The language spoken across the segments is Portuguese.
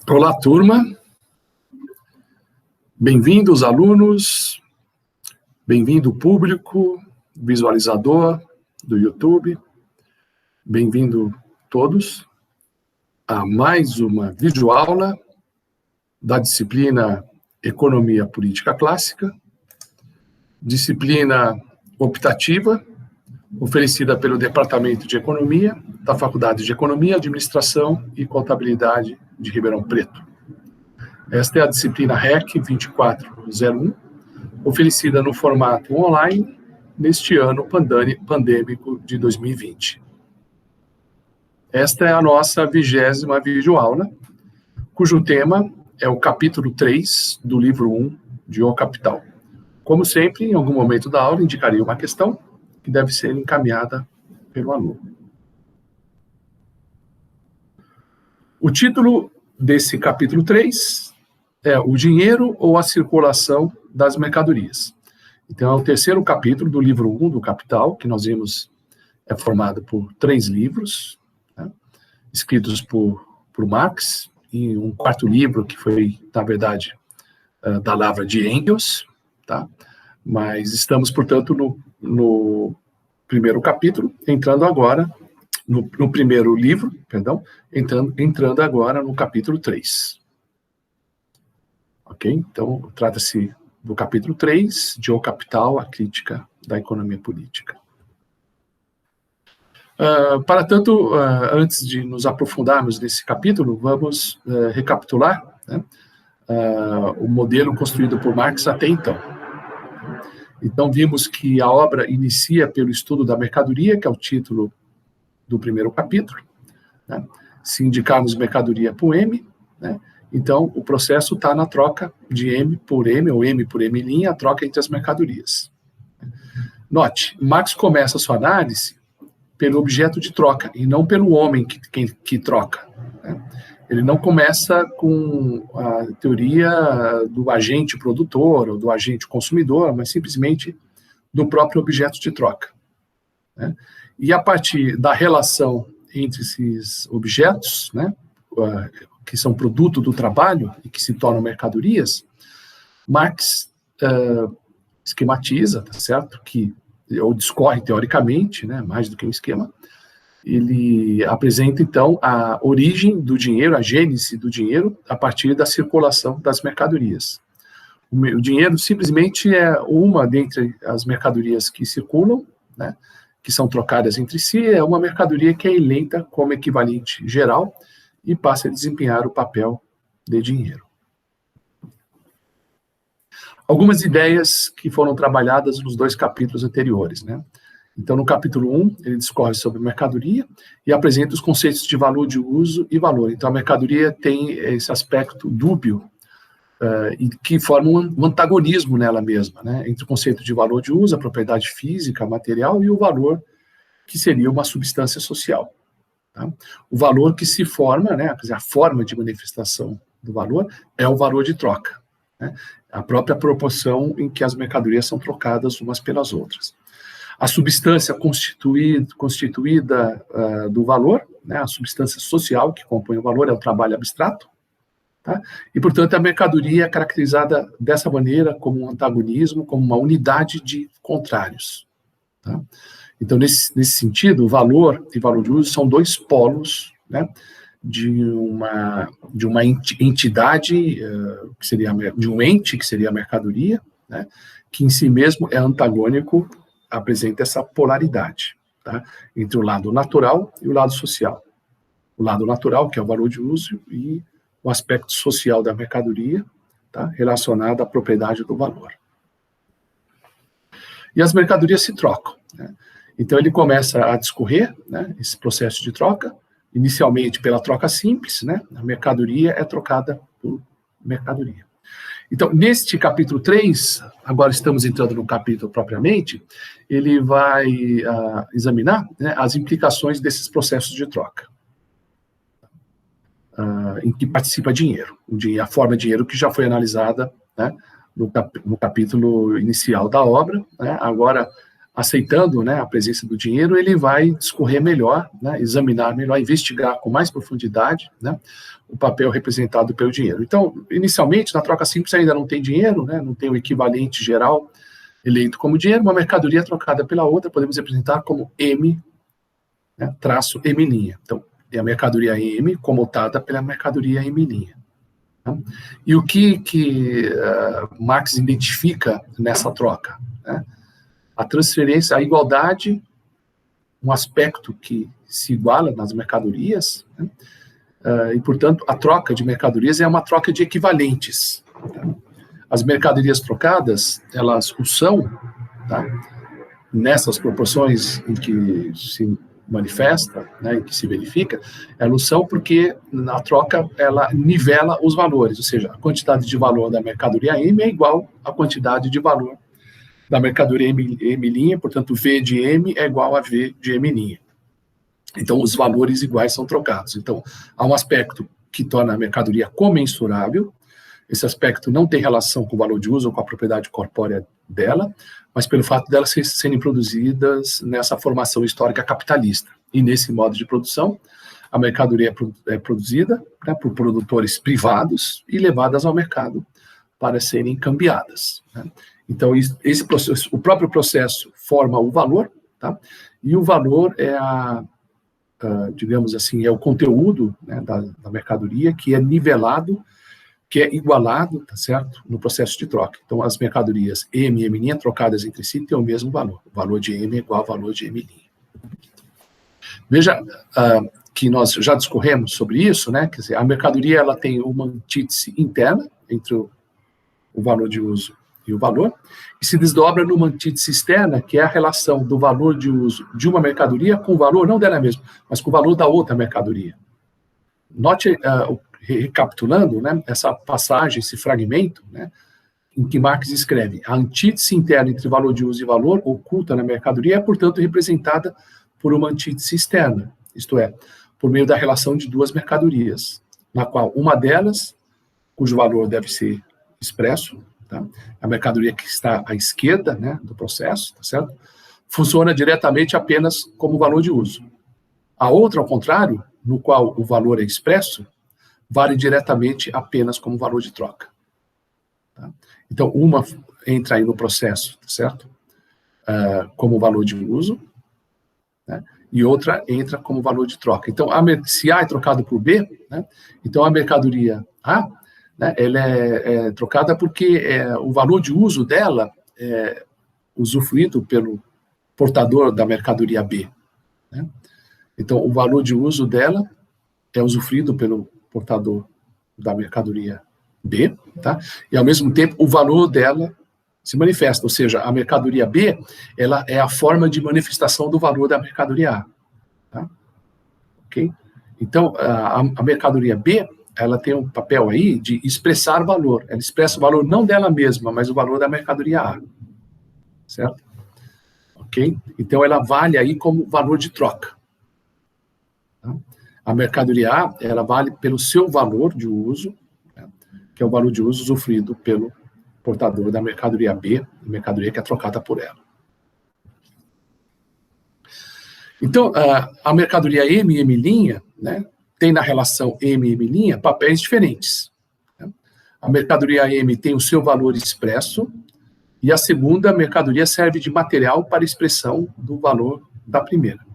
Olá, turma. Bem-vindos, alunos. Bem-vindo, público, visualizador do YouTube. Bem-vindo todos a mais uma videoaula da disciplina Economia Política Clássica, disciplina optativa, oferecida pelo Departamento de Economia da Faculdade de Economia, Administração e Contabilidade de Ribeirão Preto. Esta é a disciplina REC 2401, oferecida no formato online neste ano pandêmico de 2020. Esta é a nossa 20ª videoaula, cujo tema é o capítulo 3 do livro 1 de O Capital. Como sempre, em algum momento da aula, indicarei uma questão que deve ser encaminhada pelo aluno. O título desse capítulo 3 é o dinheiro ou a circulação das mercadorias. Então, é o terceiro capítulo do livro 1 do Capital, que nós vimos é formado por 3 livros, né, escritos por Marx, e um quarto livro que foi, na verdade, da lavra de Engels, tá? Mas estamos, portanto, no primeiro capítulo, entrando agora, no primeiro livro, perdão, entrando agora no capítulo 3. Ok? Então, trata-se do capítulo 3, de O Capital, a crítica da economia política. Para tanto, antes de nos aprofundarmos nesse capítulo, vamos recapitular, né, o modelo construído por Marx até então. Então, vimos que a obra inicia pelo estudo da mercadoria, que é o título do primeiro capítulo, né? Se indicarmos mercadoria por M, né? Então, o processo está na troca de M por M, ou M por M', a troca entre as mercadorias. Note, Marx começa a sua análise pelo objeto de troca, e não pelo homem que troca, né? Ele não começa com a teoria do agente produtor, ou do agente consumidor, mas simplesmente do próprio objeto de troca, né? E a partir da relação entre esses objetos, né, que são produto do trabalho e que se tornam mercadorias, Marx esquematiza, tá certo? Ou discorre teoricamente, né, mais do que um esquema. Ele apresenta, então, a origem do dinheiro, a gênese do dinheiro, a partir da circulação das mercadorias. O dinheiro simplesmente é uma dentre as mercadorias que circulam, né, que são trocadas entre si, é uma mercadoria que é eleita como equivalente geral e passa a desempenhar o papel de dinheiro. Algumas ideias que foram trabalhadas nos 2 capítulos anteriores, né? Então, no capítulo 1, ele discorre sobre mercadoria e apresenta os conceitos de valor de uso e valor. Então, a mercadoria tem esse aspecto dúbio, e que forma um antagonismo nela mesma, né, entre o conceito de valor de uso, a propriedade física, material, e o valor que seria uma substância social. Tá? O valor que se forma, né, quer dizer, a forma de manifestação do valor é o valor de troca, né, a própria proporção em que as mercadorias são trocadas umas pelas outras. A substância constituída do valor, né, a substância social que compõe o valor é o trabalho abstrato. Tá? E, portanto, a mercadoria é caracterizada dessa maneira como um antagonismo, como uma unidade de contrários. Tá? Então, nesse sentido, o valor e valor de uso são 2 polos, né, de uma entidade, que seria, de um ente, que seria a mercadoria, né, que em si mesmo é antagônico, apresenta essa polaridade, tá, entre o lado natural e o lado social. O lado natural, que é o valor de uso, e o aspecto social da mercadoria, tá, relacionado à propriedade do valor. E as mercadorias se trocam, né? Então, ele começa a discorrer, né, esse processo de troca, inicialmente pela troca simples, né, a mercadoria é trocada por mercadoria. Então, neste capítulo 3, agora estamos entrando no capítulo propriamente, ele vai examinar, né, as implicações desses processos de troca. Em que participa dinheiro, a forma de dinheiro que já foi analisada, né, no capítulo inicial da obra, né, agora aceitando, né, a presença do dinheiro, ele vai discorrer melhor, né, examinar melhor, investigar com mais profundidade, né, o papel representado pelo dinheiro. Então, inicialmente, na troca simples ainda não tem dinheiro, né, não tem o equivalente geral eleito como dinheiro, uma mercadoria trocada pela outra, podemos representar como M, né, traço M'. Então, é a mercadoria M comutada pela mercadoria M'. Tá? E o que Marx identifica nessa troca? Né? A transferência, a igualdade, um aspecto que se iguala nas mercadorias, né? E, portanto, a troca de mercadorias é uma troca de equivalentes. Tá? As mercadorias trocadas, elas o são, tá? Nessas proporções em que se manifesta, né, em que se verifica, elas são porque na troca ela nivela os valores, ou seja, a quantidade de valor da mercadoria M é igual à quantidade de valor da mercadoria M', portanto, V de M é igual a V de M'. Então, os valores iguais são trocados. Então, há um aspecto que torna a mercadoria comensurável. Esse aspecto não tem relação com o valor de uso ou com a propriedade corpórea dela, mas pelo fato delas serem produzidas nessa formação histórica capitalista. E nesse modo de produção, a mercadoria é produzida, né, por produtores privados e levadas ao mercado para serem cambiadas. Né? Então, esse processo, o próprio processo forma o valor, tá? E o valor é digamos assim, é o conteúdo, né, da mercadoria que é nivelado, que é igualado, tá certo, no processo de troca. Então, as mercadorias M e M' trocadas entre si têm o mesmo valor. O valor de M é igual ao valor de M'. Veja que nós já discorremos sobre isso, né? Quer dizer, a mercadoria ela tem uma antítese interna entre o valor de uso e o valor, e se desdobra numa antítese externa, que é a relação do valor de uso de uma mercadoria com o valor, não dela mesma, mas com o valor da outra mercadoria. Note, recapitulando, né, essa passagem, esse fragmento, né, em que Marx escreve: a antítese interna entre valor de uso e valor oculta na mercadoria é, portanto, representada por uma antítese externa, isto é, por meio da relação de duas mercadorias, na qual uma delas, cujo valor deve ser expresso, tá? A mercadoria que está à esquerda, né, do processo, tá certo? Funciona diretamente apenas como valor de uso. A outra, ao contrário, no qual o valor é expresso, vale diretamente apenas como valor de troca. Tá? Então, uma entra aí no processo, tá certo? Como valor de uso, né? E outra entra como valor de troca. Então, se A é trocado por B, né? Então a mercadoria A, né, ela é trocada porque o valor de uso dela é usufruído pelo portador da mercadoria B. Né? Então, o valor de uso dela é usufruído pelo portador da mercadoria B, tá? E, ao mesmo tempo, o valor dela se manifesta, ou seja, a mercadoria B, ela é a forma de manifestação do valor da mercadoria A. Tá? Ok? Então, a mercadoria B, ela tem um papel aí de expressar valor. Ela expressa o valor não dela mesma, mas o valor da mercadoria A. Certo? Ok? Então, ela vale aí como valor de troca. Tá? A mercadoria A, ela vale pelo seu valor de uso, né, que é o valor de uso usufruído pelo portador da mercadoria B, mercadoria que é trocada por ela. Então, a mercadoria M e M', né, tem na relação M e M' papéis diferentes. Né? A mercadoria M tem o seu valor expresso, e a segunda mercadoria serve de material para expressão do valor da primeira.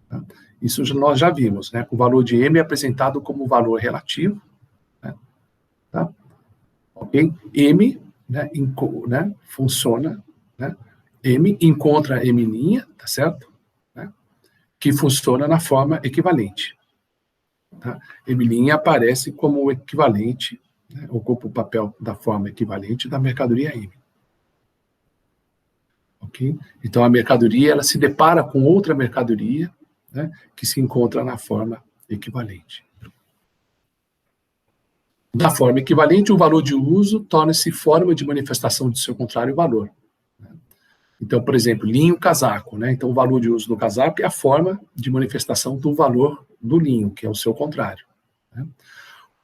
Tá? Isso nós já vimos, né? O valor de M é apresentado como valor relativo. Né? Tá? Ok? M, né, funciona, né? M encontra M', tá certo? Né? Que funciona na forma equivalente. Tá? M' aparece como o equivalente, né, ocupa o papel da forma equivalente da mercadoria M. Ok? Então, a mercadoria ela se depara com outra mercadoria, né, que se encontra na forma equivalente. Na forma equivalente, o valor de uso torna-se forma de manifestação de seu contrário valor. Então, por exemplo, linho, casaco. Né? Então, o valor de uso do casaco é a forma de manifestação do valor do linho, que é o seu contrário. Né?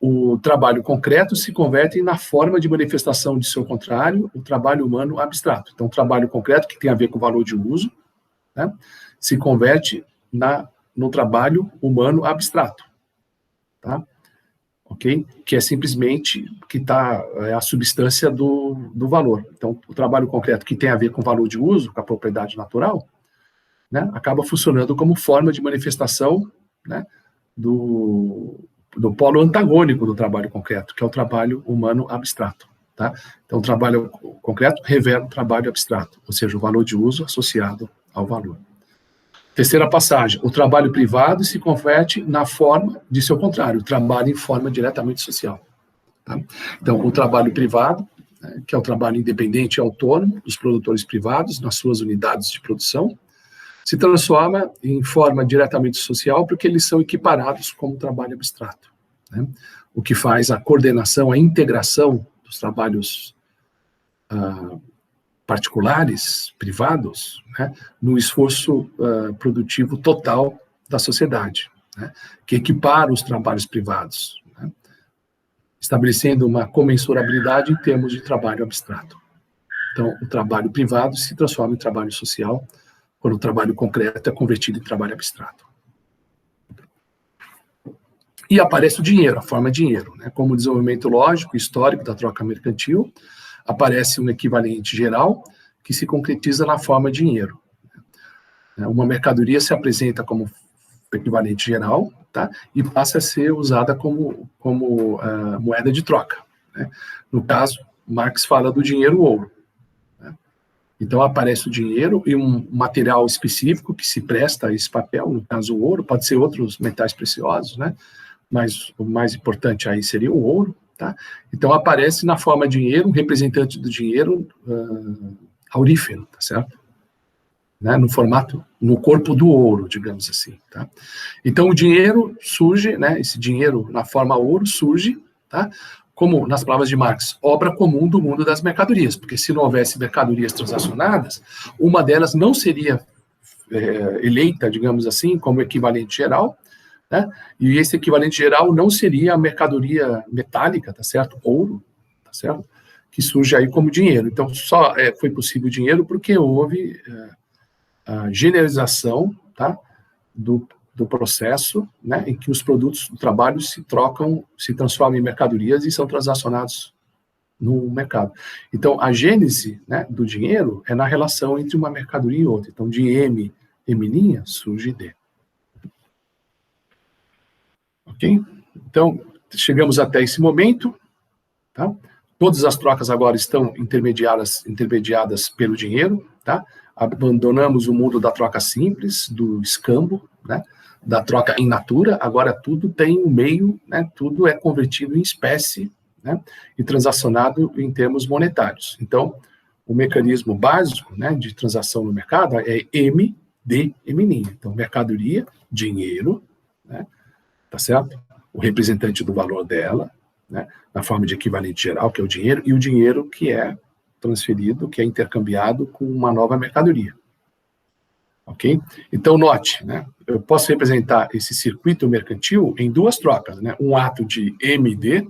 o trabalho concreto se converte na forma de manifestação de seu contrário, o trabalho humano abstrato. Então, o trabalho concreto, que tem a ver com o valor de uso, né, se converte no trabalho humano abstrato, tá? Ok? Que é simplesmente que é a substância do valor. Então, o trabalho concreto que tem a ver com o valor de uso, com a propriedade natural, né, acaba funcionando como forma de manifestação, né, do polo antagônico do trabalho concreto, que é o trabalho humano abstrato. Tá? Então, o trabalho concreto revela o trabalho abstrato, ou seja, o valor de uso associado ao valor. Terceira passagem, o trabalho privado se converte na forma de seu contrário, o trabalho em forma diretamente social. Tá? Então, o trabalho privado, né, que é o trabalho independente e autônomo dos produtores privados nas suas unidades de produção, se transforma em forma diretamente social porque eles são equiparados como trabalho abstrato, né? O que faz a coordenação, a integração dos trabalhos particulares, privados, né, no esforço produtivo total da sociedade, né, que equipara os trabalhos privados, né, estabelecendo uma comensurabilidade em termos de trabalho abstrato. Então, o trabalho privado se transforma em trabalho social, quando o trabalho concreto é convertido em trabalho abstrato. E aparece o dinheiro, a forma dinheiro, né, como o desenvolvimento lógico e histórico da troca mercantil, aparece um equivalente geral que se concretiza na forma dinheiro. Uma mercadoria se apresenta como equivalente geral, tá? E passa a ser usada como moeda de troca, né? No caso, Marx fala do dinheiro ouro, né? Então aparece o dinheiro e um material específico que se presta a esse papel, no caso o ouro, pode ser outros metais preciosos, né? Mas o mais importante aí seria o ouro. Tá? Então, aparece na forma dinheiro, um representante do dinheiro aurífero, tá certo? Né? No formato, no corpo do ouro, digamos assim. Tá? Então, o dinheiro surge, né? Esse dinheiro na forma ouro surge, tá? Como, nas palavras de Marx, obra comum do mundo das mercadorias, porque se não houvesse mercadorias transacionadas, uma delas não seria eleita, digamos assim, como equivalente geral, né? E esse equivalente geral não seria a mercadoria metálica, tá certo? Ouro, tá certo? Que surge aí como dinheiro. Então, só foi possível dinheiro porque houve a generalização, tá? do processo, né? Em que os produtos do trabalho se transformam em mercadorias e são transacionados no mercado. Então, a gênese, né, do dinheiro é na relação entre uma mercadoria e outra. Então, de M, M', surge D. Ok? Então, chegamos até esse momento, tá? Todas as trocas agora estão intermediadas pelo dinheiro, tá? Abandonamos o mundo da troca simples, do escambo, né? Da troca in natura, agora tudo tem um meio, né? Tudo é convertido em espécie, né? E transacionado em termos monetários. Então, o mecanismo básico, né, de transação no mercado é M, D, M'. Então, mercadoria, dinheiro, né? Tá certo? O representante do valor dela, né, na forma de equivalente geral, que é o dinheiro, e o dinheiro que é transferido, que é intercambiado com uma nova mercadoria. Ok? Então, note, né, eu posso representar esse circuito mercantil em duas trocas, né, um ato de MD,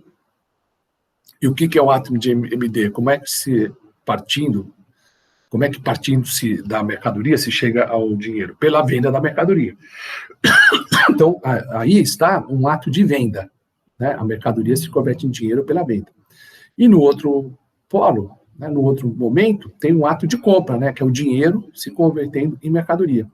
e o que é o ato de MD? Como é que partindo-se da mercadoria se chega ao dinheiro? Pela venda da mercadoria. Então, aí está um ato de venda, né? A mercadoria se converte em dinheiro pela venda. E no outro polo, né, no outro momento, tem um ato de compra, né, que é o dinheiro se convertendo em mercadoria.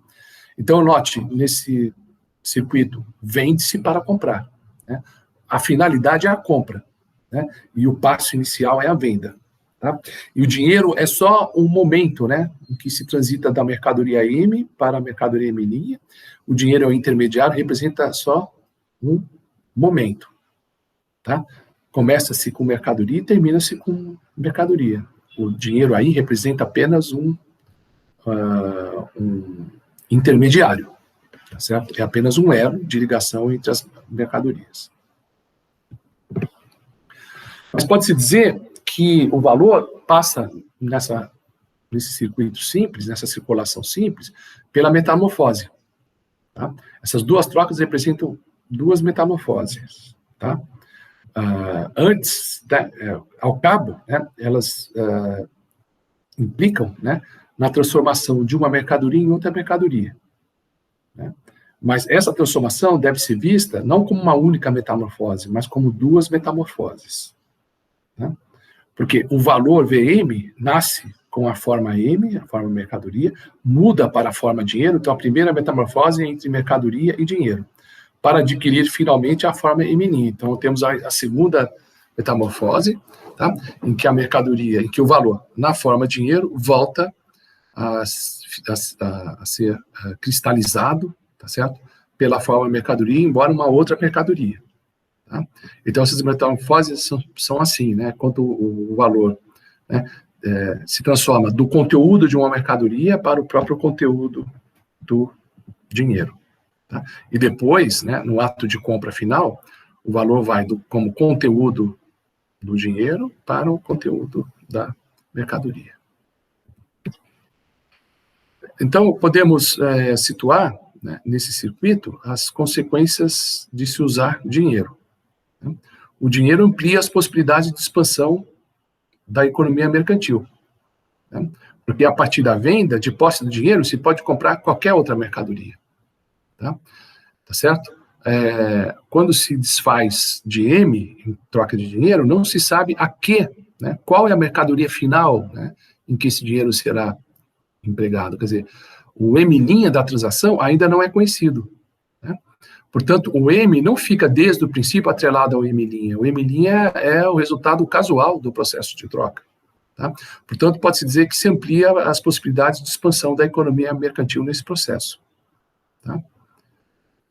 Então, note, nesse circuito, vende-se para comprar, né? A finalidade é a compra, né? E o passo inicial é a venda. Tá? E o dinheiro é só um momento, né, em que se transita da mercadoria M para a mercadoria M'. O dinheiro é o intermediário, representa só um momento. Tá? Começa-se com mercadoria e termina-se com mercadoria. O dinheiro aí representa apenas um intermediário. Tá certo? É apenas um elo de ligação entre as mercadorias. Mas pode-se dizer que o valor passa nesse circuito simples, nessa circulação simples, pela metamorfose. Tá? Essas duas trocas representam duas metamorfoses. Tá? antes, ao cabo, né, elas implicam, né, na transformação de uma mercadoria em outra mercadoria, né? Mas essa transformação deve ser vista não como uma única metamorfose, mas como duas metamorfoses, né? Porque o valor VM nasce com a forma M, a forma mercadoria, muda para a forma dinheiro, então a primeira metamorfose é entre mercadoria e dinheiro, para adquirir finalmente a forma M'. Então temos a segunda metamorfose, tá? Em que a mercadoria, em que o valor na forma dinheiro volta a ser cristalizado, tá certo? Pela forma mercadoria, embora uma outra mercadoria. Tá? Então, essas metamorfoses são assim, né? Quando o valor, né, se transforma do conteúdo de uma mercadoria para o próprio conteúdo do dinheiro. Tá? E depois, né, no ato de compra final, o valor vai como conteúdo do dinheiro para o conteúdo da mercadoria. Então, podemos situar, né, nesse circuito as consequências de se usar dinheiro. Né? O dinheiro amplia as possibilidades de expansão da economia mercantil. Né? Porque a partir da venda, de posse do dinheiro, se pode comprar qualquer outra mercadoria. Tá certo? Quando se desfaz de M, em troca de dinheiro, não se sabe a que, né, qual é a mercadoria final, né, em que esse dinheiro será empregado. Quer dizer, o M' da transação ainda não é conhecido. Né? Portanto, o M não fica desde o princípio atrelado ao M'. O M' é o resultado casual do processo de troca. Tá? Portanto, pode-se dizer que se amplia as possibilidades de expansão da economia mercantil nesse processo. Tá?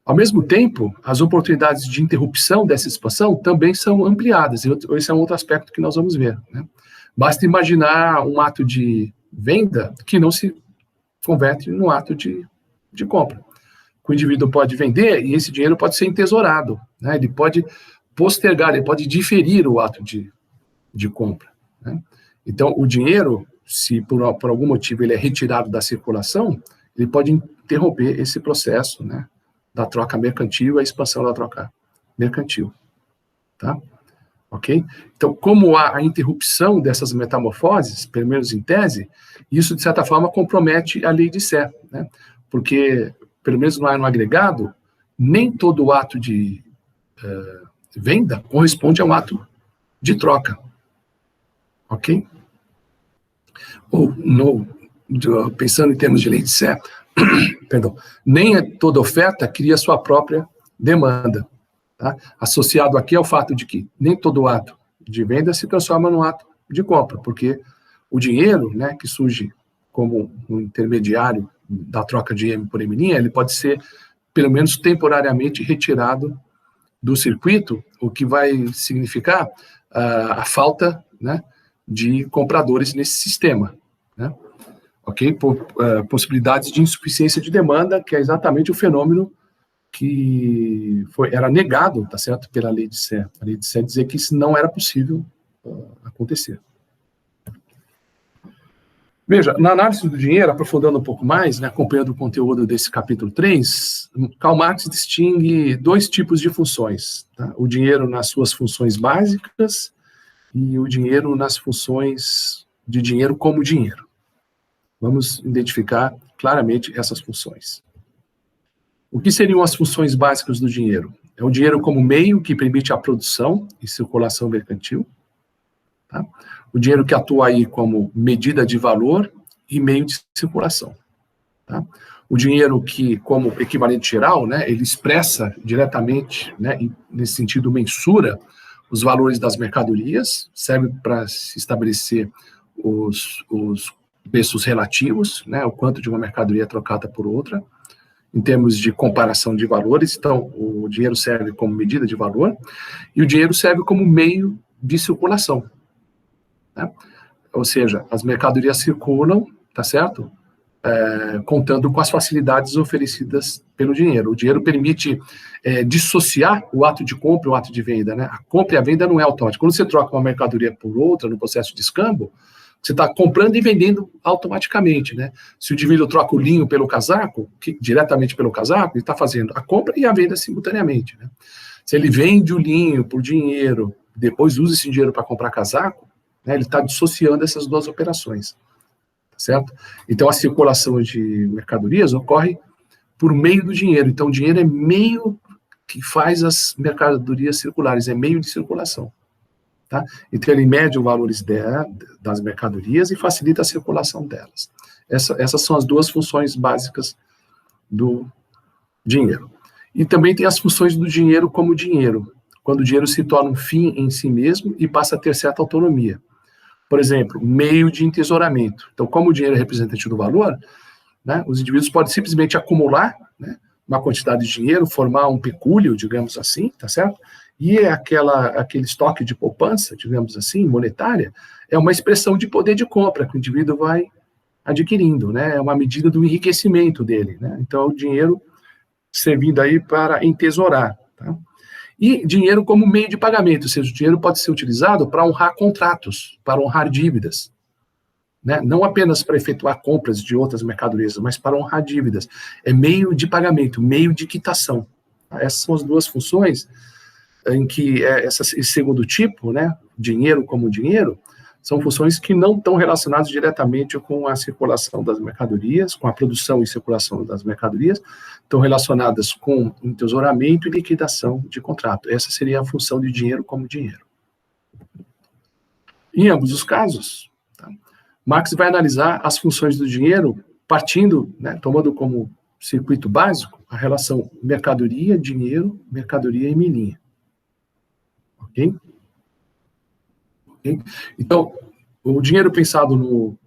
Ao mesmo tempo, as oportunidades de interrupção dessa expansão também são ampliadas, e esse é um outro aspecto que nós vamos ver. Né? Basta imaginar um ato de venda que não se converte num ato de compra. O indivíduo pode vender e esse dinheiro pode ser entesourado, né? Ele pode postergar, ele pode diferir o ato de compra. Né? Então, o dinheiro, se por algum motivo ele é retirado da circulação, ele pode interromper esse processo, né, da troca mercantil e a expansão da troca mercantil. Tá? Ok? Então, como há a interrupção dessas metamorfoses, pelo menos em tese, isso, de certa forma, compromete a lei de Sé, né? Porque, pelo menos no agregado, nem todo ato de venda corresponde a um ato de troca. Ok? Ou, pensando em termos de lei de Sé, perdão, nem toda oferta cria sua própria demanda. Tá? Associado aqui ao fato de que nem todo ato de venda se transforma num ato de compra, porque o dinheiro, né, que surge como um intermediário da troca de M por M', ele pode ser, pelo menos temporariamente, retirado do circuito, o que vai significar a falta, né, de compradores nesse sistema. Né? Ok? Possibilidades de insuficiência de demanda, que é exatamente o fenômeno que era negado, tá certo, pela lei de Sé. A lei de Sé dizia que isso não era possível acontecer. Veja, na análise do dinheiro, aprofundando um pouco mais, né, acompanhando o conteúdo desse capítulo 3, Karl Marx distingue dois tipos de funções. Tá? O dinheiro nas suas funções básicas e o dinheiro nas funções de dinheiro como dinheiro. Vamos identificar claramente essas funções. O que seriam as funções básicas do dinheiro? É o dinheiro como meio que permite a produção e circulação mercantil. Tá? O dinheiro que atua aí como medida de valor e meio de circulação. Tá? O dinheiro que, como equivalente geral, né, ele expressa diretamente, né, nesse sentido, mensura os valores das mercadorias, serve para se estabelecer os preços relativos, né, o quanto de uma mercadoria é trocada por outra, em termos de comparação de valores. Então, o dinheiro serve como medida de valor e o dinheiro serve como meio de circulação. Né? Ou seja, as mercadorias circulam, tá certo? Contando com as facilidades oferecidas pelo dinheiro. O dinheiro permite dissociar o ato de compra e o ato de venda. Né? A compra e a venda não é automática. Quando você troca uma mercadoria por outra no processo de escambo, você está comprando e vendendo automaticamente, né? Se o indivíduo troca o linho pelo casaco, diretamente pelo casaco, ele está fazendo a compra e a venda simultaneamente, né? Se ele vende o linho por dinheiro, depois usa esse dinheiro para comprar casaco, né, ele está dissociando essas duas operações, tá certo? Então, a circulação de mercadorias ocorre por meio do dinheiro. Então, o dinheiro é meio que faz as mercadorias circulares, é meio de circulação. Tá? Então, ele mede os valores das mercadorias e facilita a circulação delas. Essas são as duas funções básicas do dinheiro. E também tem as funções do dinheiro como dinheiro, quando o dinheiro se torna um fim em si mesmo e passa a ter certa autonomia. Por exemplo, meio de entesouramento. Então, como o dinheiro é representante do valor, né, os indivíduos podem simplesmente acumular, né, uma quantidade de dinheiro, formar um pecúlio, digamos assim, tá certo? E aquele estoque de poupança, digamos assim, monetária, é uma expressão de poder de compra que o indivíduo vai adquirindo, né? É uma medida do enriquecimento dele, né? Então, o dinheiro servindo aí para entesourar, tá? E dinheiro como meio de pagamento, ou seja, o dinheiro pode ser utilizado para honrar contratos, para honrar dívidas, né? Não apenas para efetuar compras de outras mercadorias, mas para honrar dívidas. É meio de pagamento, meio de quitação. Essas são as duas funções em que esse segundo tipo, né, dinheiro como dinheiro, são funções que não estão relacionadas diretamente com a circulação das mercadorias, com a produção e circulação das mercadorias, estão relacionadas com entesouramento e liquidação de contrato. Essa seria a função de dinheiro como dinheiro. Em ambos os casos, tá, Marx vai analisar as funções do dinheiro partindo, né, tomando como circuito básico a relação mercadoria-dinheiro, mercadoria e milhinha. Okay? Então, o dinheiro pensado no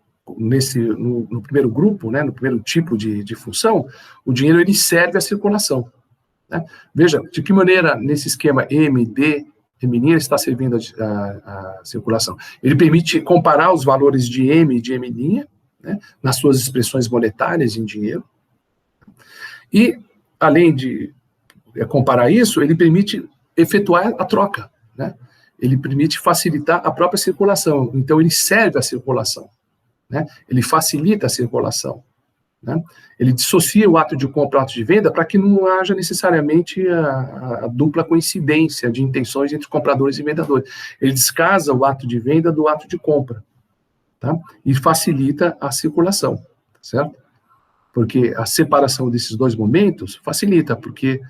primeiro grupo, né, no primeiro tipo de função, o dinheiro ele serve à circulação. Né? Veja, de que maneira, nesse esquema MD, M' está servindo a circulação. Ele permite comparar os valores de M e de M', né, nas suas expressões monetárias em dinheiro. E, além de comparar isso, ele permite efetuar a troca, né? Ele permite facilitar a própria circulação. Então, ele serve à circulação, né? Ele facilita a circulação, né? Ele dissocia o ato de compra e o ato de venda para que não haja necessariamente a dupla coincidência de intenções entre compradores e vendedores. Ele descasa o ato de venda do ato de compra, tá? E facilita a circulação, certo? Porque a separação desses dois momentos facilita, porque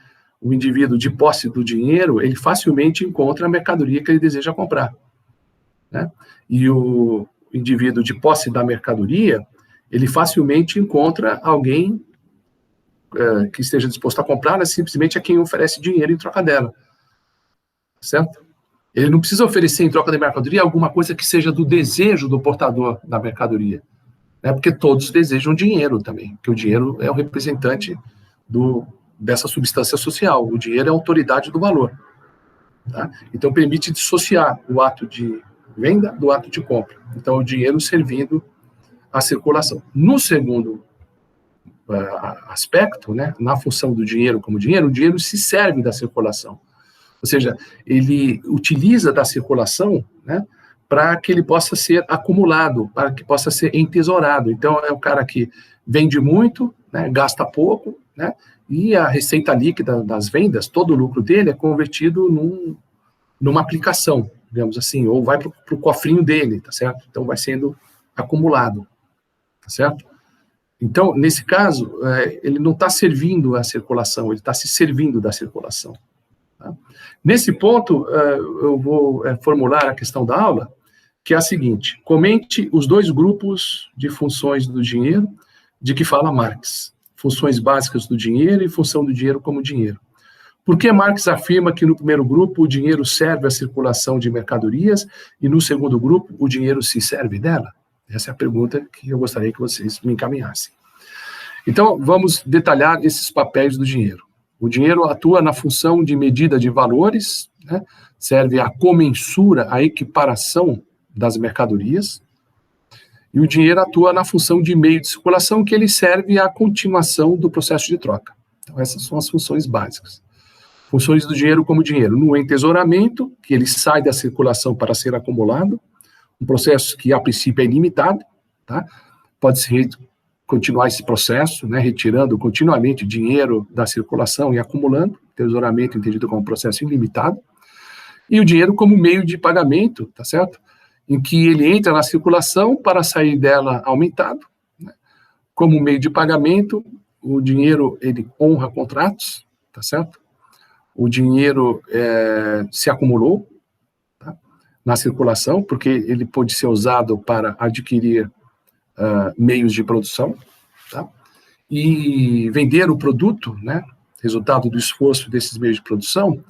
o indivíduo de posse do dinheiro, ele facilmente encontra a mercadoria que ele deseja comprar, né? E o indivíduo de posse da mercadoria, ele facilmente encontra alguém que esteja disposto a comprar, né, simplesmente a quem oferece dinheiro em troca dela, certo? Ele não precisa oferecer em troca da mercadoria alguma coisa que seja do desejo do portador da mercadoria, né? Porque todos desejam dinheiro também, porque o dinheiro é o representante dessa substância social. O dinheiro é a autoridade do valor, tá? Então, permite dissociar o ato de venda do ato de compra. Então, o dinheiro servindo à circulação. No segundo aspecto, né, na função do dinheiro como dinheiro, o dinheiro se serve da circulação. Ou seja, ele utiliza da circulação, né, para que ele possa ser acumulado, para que possa ser entesourado. Então, é o cara que vende muito, né, gasta pouco, né, e a receita líquida das vendas, todo o lucro dele é convertido numa aplicação, digamos assim, ou vai para o cofrinho dele, tá certo? Então, vai sendo acumulado, tá certo? Então, nesse caso, ele não está servindo à circulação, ele está se servindo da circulação. Tá? Nesse ponto, eu vou formular a questão da aula, que é a seguinte: comente os dois grupos de funções do dinheiro de que fala Marx. Funções básicas do dinheiro e função do dinheiro como dinheiro. Por que Marx afirma que no primeiro grupo o dinheiro serve à circulação de mercadorias e no segundo grupo o dinheiro se serve dela? Essa é a pergunta que eu gostaria que vocês me encaminhassem. Então, vamos detalhar esses papéis do dinheiro. O dinheiro atua na função de medida de valores, né? Serve à comensura, à equiparação das mercadorias. E o dinheiro atua na função de meio de circulação, que ele serve à continuação do processo de troca. Então, essas são as funções básicas. Funções do dinheiro como dinheiro. No entesouramento, que ele sai da circulação para ser acumulado, um processo que, a princípio, é ilimitado, tá? Pode-se continuar esse processo, né, retirando continuamente dinheiro da circulação e acumulando, tesouramento entendido como processo ilimitado, e o dinheiro como meio de pagamento, tá certo? Em que ele entra na circulação para sair dela aumentado, né? Como meio de pagamento, o dinheiro, ele honra contratos, tá certo? O dinheiro se acumulou, tá? Na circulação, porque ele pode ser usado para adquirir meios de produção, tá? E vender o produto, né, resultado do esforço desses meios de produção,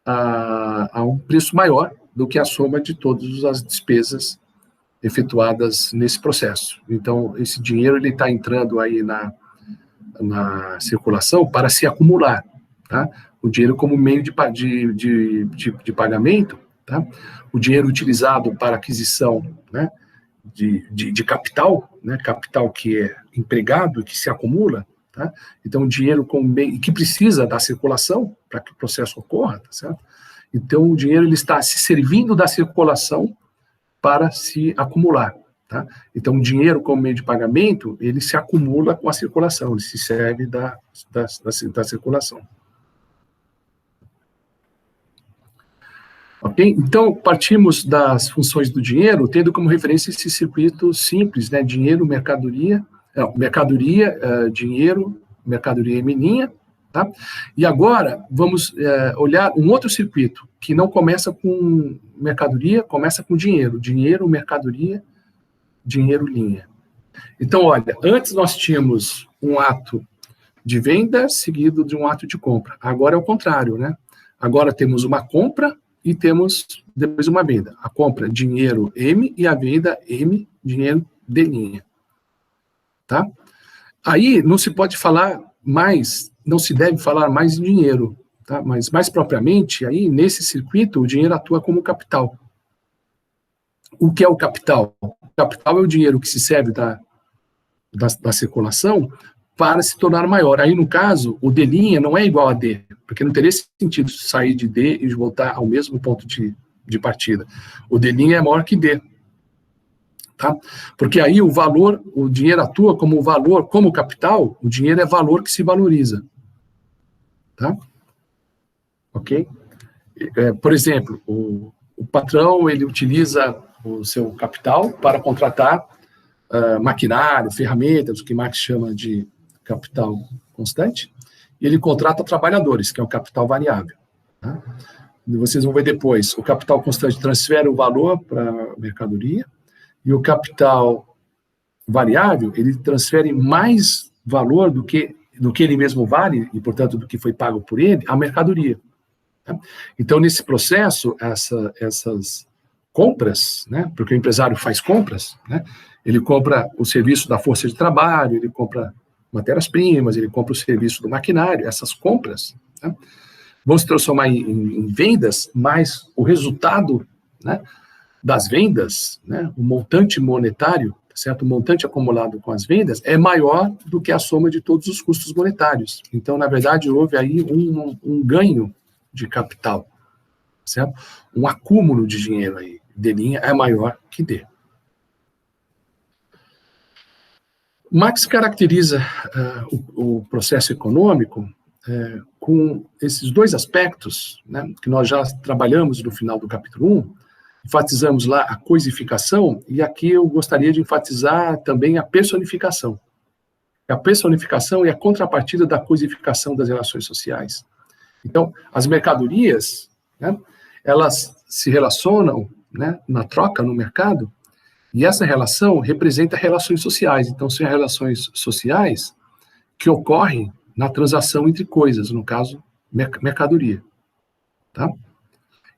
a um preço maior do que a soma de todas as despesas efetuadas nesse processo. Então, esse dinheiro ele está entrando aí na circulação para se acumular, tá? O dinheiro como meio de pagamento, tá? O dinheiro utilizado para aquisição, né, de capital, né, capital que é empregado, que se acumula, tá? Então, o dinheiro como meio, que precisa da circulação para que o processo ocorra, tá certo? Então, o dinheiro ele está se servindo da circulação para se acumular, tá? Então, o dinheiro como meio de pagamento, ele se acumula com a circulação, ele se serve da circulação. Ok? Então, partimos das funções do dinheiro, tendo como referência esse circuito simples, né? Dinheiro, mercadoria, dinheiro, mercadoria e meninha, tá? E agora, vamos olhar um outro circuito, que não começa com mercadoria, começa com dinheiro. Dinheiro, mercadoria, dinheiro, linha. Então, olha, antes nós tínhamos um ato de venda seguido de um ato de compra. Agora é o contrário, né? Agora temos uma compra e temos depois uma venda. A compra, dinheiro M, e a venda M, dinheiro D linha. Tá? Aí não se pode falar mais, não se deve falar mais em dinheiro, tá? Mas mais propriamente, aí nesse circuito, o dinheiro atua como capital. O que é o capital? O capital é o dinheiro que se serve da circulação para se tornar maior. Aí, no caso, o D' não é igual a D, porque não teria sentido sair de D e voltar ao mesmo ponto de partida. O D' é maior que D. Tá? Porque aí o valor, o dinheiro atua como valor, como capital, o dinheiro é valor que se valoriza. Tá? Ok? Por exemplo, o patrão, ele utiliza o seu capital para contratar maquinário, ferramentas, o que Marx chama de capital constante, e ele contrata trabalhadores, que é o capital variável. Tá? E vocês vão ver depois, o capital constante transfere o valor para a mercadoria, e o capital variável, ele transfere mais valor do que ele mesmo vale, e, portanto, do que foi pago por ele, à mercadoria. Tá? Então, nesse processo, essas compras, né, porque o empresário faz compras, né, ele compra o serviço da força de trabalho, ele compra matérias-primas, ele compra o serviço do maquinário, essas compras, né, vão se transformar em vendas, mas o resultado, né, das vendas, né, o montante monetário, certo? O montante acumulado com as vendas é maior do que a soma de todos os custos monetários. Então, na verdade, houve aí um ganho de capital, certo? Um acúmulo de dinheiro aí. D' é maior que D. Marx caracteriza o processo econômico com esses dois aspectos, né, que nós já trabalhamos no final do capítulo 1, enfatizamos lá a coisificação, e aqui eu gostaria de enfatizar também a personificação. A personificação é a contrapartida da coisificação das relações sociais. Então, as mercadorias, né, elas se relacionam, né, na troca, no mercado, e essa relação representa relações sociais. Então, são relações sociais que ocorrem na transação entre coisas, no caso, mercadoria. Tá?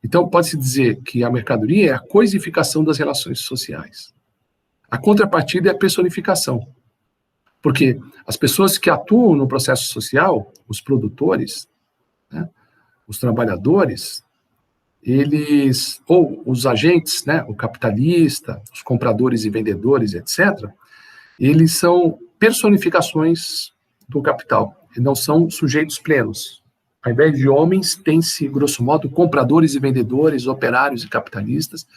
Então, pode-se dizer que a mercadoria é a coisificação das relações sociais. A contrapartida é a personificação. Porque as pessoas que atuam no processo social, os produtores, né, os trabalhadores, eles, ou os agentes, né, o capitalista, os compradores e vendedores, etc., eles são personificações do capital, e não são sujeitos plenos. Ao invés de homens, tem-se, grosso modo, compradores e vendedores, operários e capitalistas,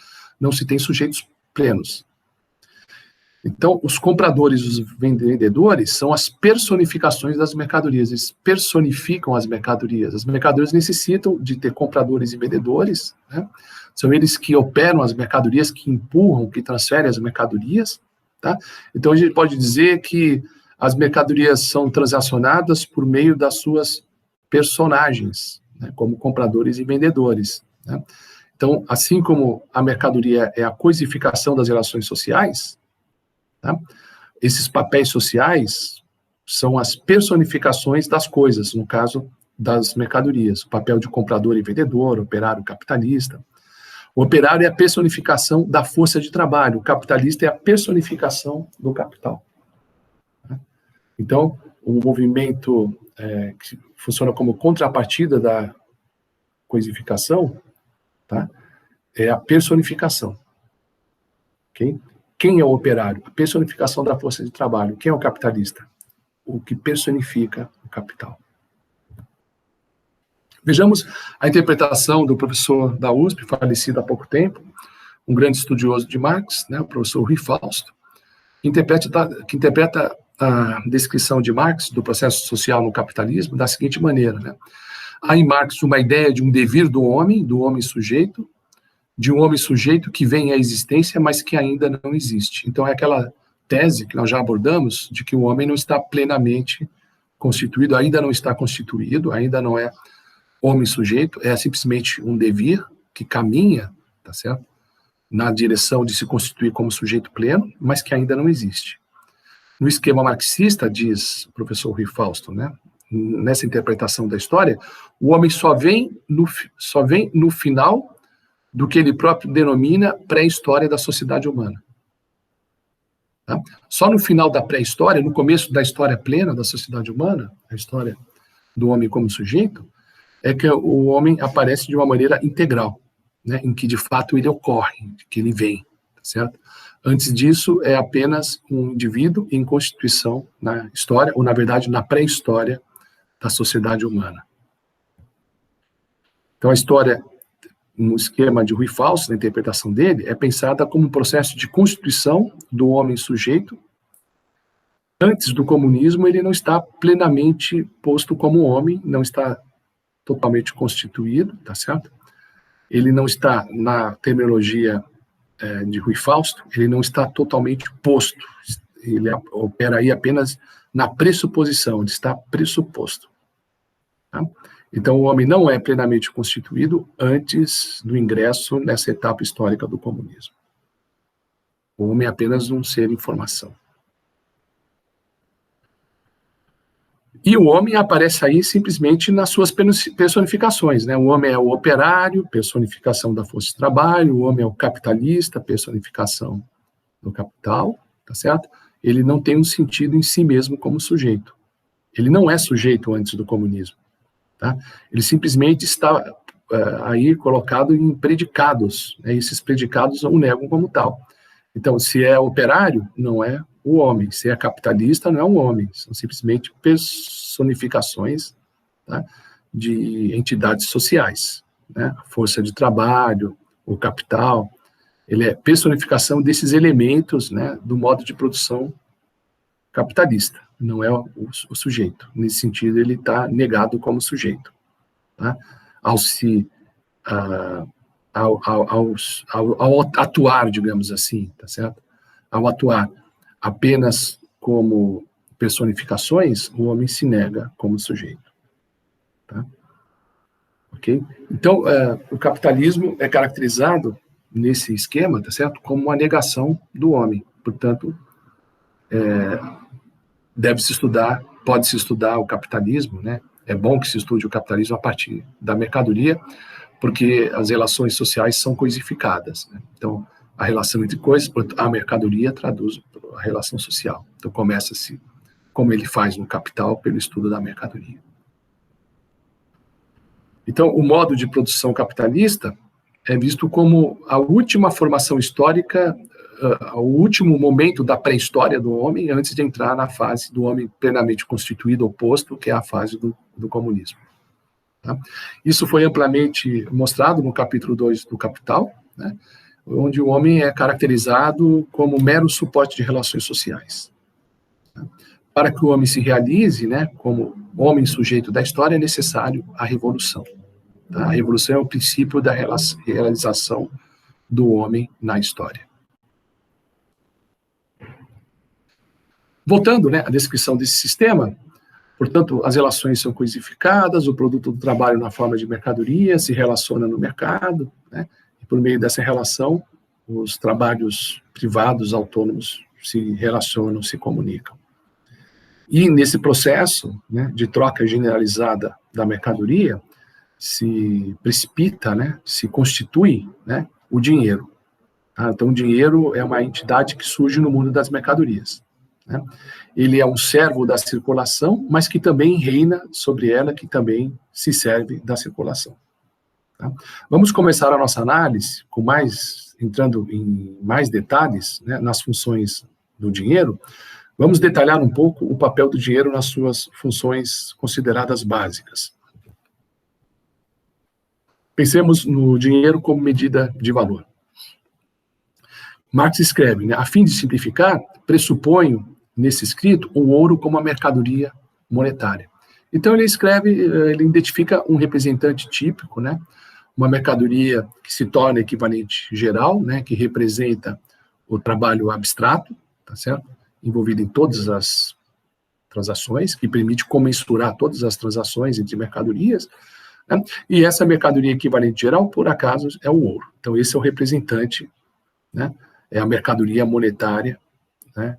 não se tem sujeitos plenos. Então, os compradores e os vendedores são as personificações das mercadorias, eles personificam as mercadorias. As mercadorias necessitam de ter compradores e vendedores, né? São eles que operam as mercadorias, que empurram, que transferem as mercadorias, tá? Então, a gente pode dizer que as mercadorias são transacionadas por meio das suas personagens, né? Como compradores e vendedores, né? Então, assim como a mercadoria é a coisificação das relações sociais, tá? Esses papéis sociais são as personificações das coisas, no caso das mercadorias, o papel de comprador e vendedor, operário capitalista. O operário é a personificação da força de trabalho, o capitalista é a personificação do capital. Então, o movimento que funciona como contrapartida da coisificação, tá? É a personificação. Okay? Quem é o operário? A personificação da força de trabalho. Quem é o capitalista? O que personifica o capital. Vejamos a interpretação do professor da USP, falecido há pouco tempo, um grande estudioso de Marx, né, o professor Rui Fausto, que interpreta a descrição de Marx do processo social no capitalismo da seguinte maneira, né? Há em Marx uma ideia de um devir do homem sujeito, de um homem sujeito que vem à existência, mas que ainda não existe. Então, é aquela tese que nós já abordamos, de que o homem não está plenamente constituído, ainda não está constituído, ainda não é homem sujeito, é simplesmente um devir que caminha, tá certo? Na direção de se constituir como sujeito pleno, mas que ainda não existe. No esquema marxista, diz o professor Rui Fausto, né, nessa interpretação da história, o homem só vem no final do que ele próprio denomina pré-história da sociedade humana. Tá? Só no final da pré-história, no começo da história plena da sociedade humana, a história do homem como sujeito, é que o homem aparece de uma maneira integral, né, em que de fato ele ocorre, que ele vem, tá certo? Antes disso, é apenas um indivíduo em constituição na história, ou na verdade na pré-história da sociedade humana. Então a história, no esquema de Rui Fausto, na interpretação dele, é pensada como um processo de constituição do homem sujeito. Antes do comunismo, ele não está plenamente posto como homem, não está totalmente constituído, tá certo? Ele não está, na terminologia de Rui Fausto, ele não está totalmente posto, ele opera aí apenas na pressuposição, ele está pressuposto. Tá? Então, o homem não é plenamente constituído antes do ingresso nessa etapa histórica do comunismo. O homem é apenas um ser em formação. E o homem aparece aí simplesmente nas suas personificações, né? O homem é o operário, personificação da força de trabalho, o homem é o capitalista, personificação do capital, tá certo? Ele não tem um sentido em si mesmo como sujeito. Ele não é sujeito antes do comunismo, tá? Ele simplesmente está aí colocado em predicados, né? Esses predicados o negam como tal. Então, se é operário, não é o homem. Se é capitalista, não é um homem. São simplesmente personificações, tá, de entidades sociais, né? A força de trabalho, o capital, ele é personificação desses elementos, né, do modo de produção capitalista. Não é o sujeito. Nesse sentido, ele está negado como sujeito. Tá? Ao atuar, digamos assim, tá certo? Ao atuar apenas como personificações, o homem se nega como sujeito. Tá? Ok? Então, o capitalismo é caracterizado nesse esquema, tá certo? Como uma negação do homem. Portanto, deve-se estudar, pode-se estudar o capitalismo, né? É bom que se estude o capitalismo a partir da mercadoria, porque as relações sociais são coisificadas, né? Então, a relação entre coisas, a mercadoria traduz a relação social. Então, começa-se, como ele faz no Capital, pelo estudo da mercadoria. Então, o modo de produção capitalista é visto como a última formação histórica, o último momento da pré-história do homem, antes de entrar na fase do homem plenamente constituído, oposto, que é a fase do comunismo. Tá? Isso foi amplamente mostrado no capítulo 2 do Capital, né? onde o homem é caracterizado como mero suporte de relações sociais. Para que o homem se realize, né, como homem sujeito da história, é necessário a revolução. Tá? A revolução é o princípio da realização do homem na história. Voltando, né, à descrição desse sistema, portanto, as relações são coisificadas, o produto do trabalho na forma de mercadoria se relaciona no mercado, né, e por meio dessa relação, os trabalhos privados, autônomos, se relacionam, se comunicam. E nesse processo, né, de troca generalizada da mercadoria, se precipita, né, se constitui, né, o dinheiro. Tá? Então, o dinheiro é uma entidade que surge no mundo das mercadorias. Né? Ele é um servo da circulação, mas que também reina sobre ela, que também se serve da circulação. Tá? Vamos começar a nossa análise entrando em mais detalhes, né, nas funções do dinheiro. Vamos detalhar um pouco o papel do dinheiro nas suas funções consideradas básicas. Pensemos no dinheiro como medida de valor. Marx escreve, né, a fim de simplificar, pressuponho nesse escrito o ouro como a mercadoria monetária. Então ele escreve, ele identifica um representante típico, né, uma mercadoria que se torna equivalente geral, né, que representa o trabalho abstrato, tá certo? Envolvido em todas as transações, que permite comensurar todas as transações entre mercadorias, né? E essa mercadoria equivalente geral, por acaso, é o ouro. Então esse é o representante, né, é a mercadoria monetária, né,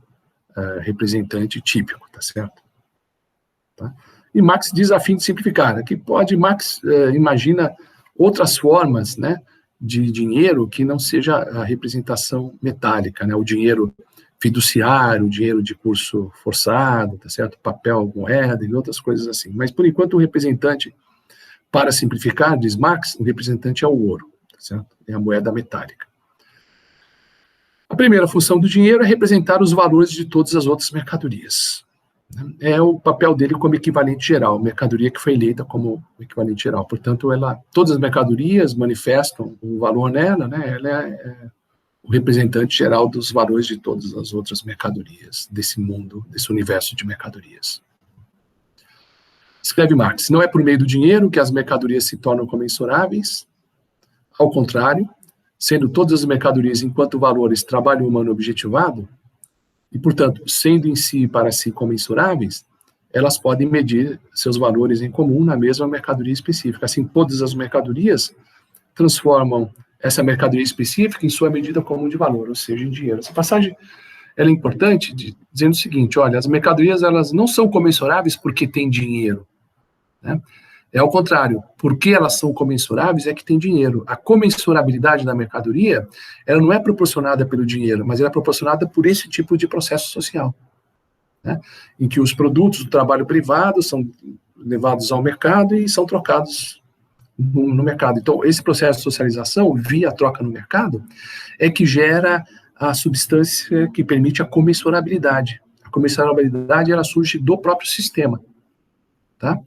representante típico, tá certo? Tá? E Marx diz, a fim de simplificar, que Marx imagina outras formas, né, de dinheiro que não seja a representação metálica, né, o dinheiro fiduciário, o dinheiro de curso forçado, tá certo? Papel, moeda e outras coisas assim. Mas, por enquanto, o representante, para simplificar, diz Marx, o representante é o ouro, tá certo? É a moeda metálica. A primeira função do dinheiro é representar os valores de todas as outras mercadorias. É o papel dele como equivalente geral, mercadoria que foi eleita como equivalente geral. Portanto, todas as mercadorias manifestam o valor nela, né? Ela é o representante geral dos valores de todas as outras mercadorias desse mundo, desse universo de mercadorias. Escreve Marx, não é por meio do dinheiro que as mercadorias se tornam comensuráveis, ao contrário, sendo todas as mercadorias enquanto valores trabalho humano objetivado, e, portanto, sendo em si e para si comensuráveis, elas podem medir seus valores em comum na mesma mercadoria específica. Assim, todas as mercadorias transformam essa mercadoria específica em sua medida comum de valor, ou seja, em dinheiro. Essa passagem ela é importante, dizendo o seguinte, olha, as mercadorias elas não são comensuráveis porque tem dinheiro, né? É ao contrário, porque elas são comensuráveis é que tem dinheiro. A comensurabilidade da mercadoria, ela não é proporcionada pelo dinheiro, mas ela é proporcionada por esse tipo de processo social, né? Em que os produtos do trabalho privado são levados ao mercado e são trocados no mercado. Então, esse processo de socialização, via troca no mercado, é que gera a substância que permite a comensurabilidade. A comensurabilidade, ela surge do próprio sistema, tá?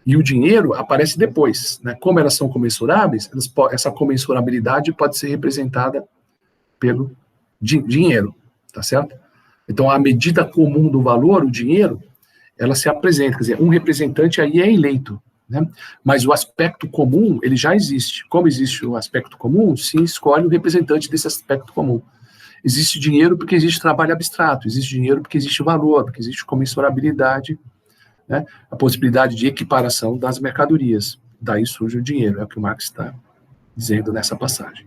E o dinheiro aparece depois, né? Como elas são comensuráveis, essa comensurabilidade pode ser representada pelo dinheiro, tá certo? Então, a medida comum do valor, o dinheiro, ela se apresenta, quer dizer, um representante aí é eleito, né? Mas o aspecto comum, ele já existe. Como existe o aspecto comum, se escolhe o representante desse aspecto comum. Existe dinheiro porque existe trabalho abstrato, existe dinheiro porque existe valor, porque existe comensurabilidade, né? A possibilidade de equiparação das mercadorias. Daí surge o dinheiro, é o que o Marx está dizendo nessa passagem.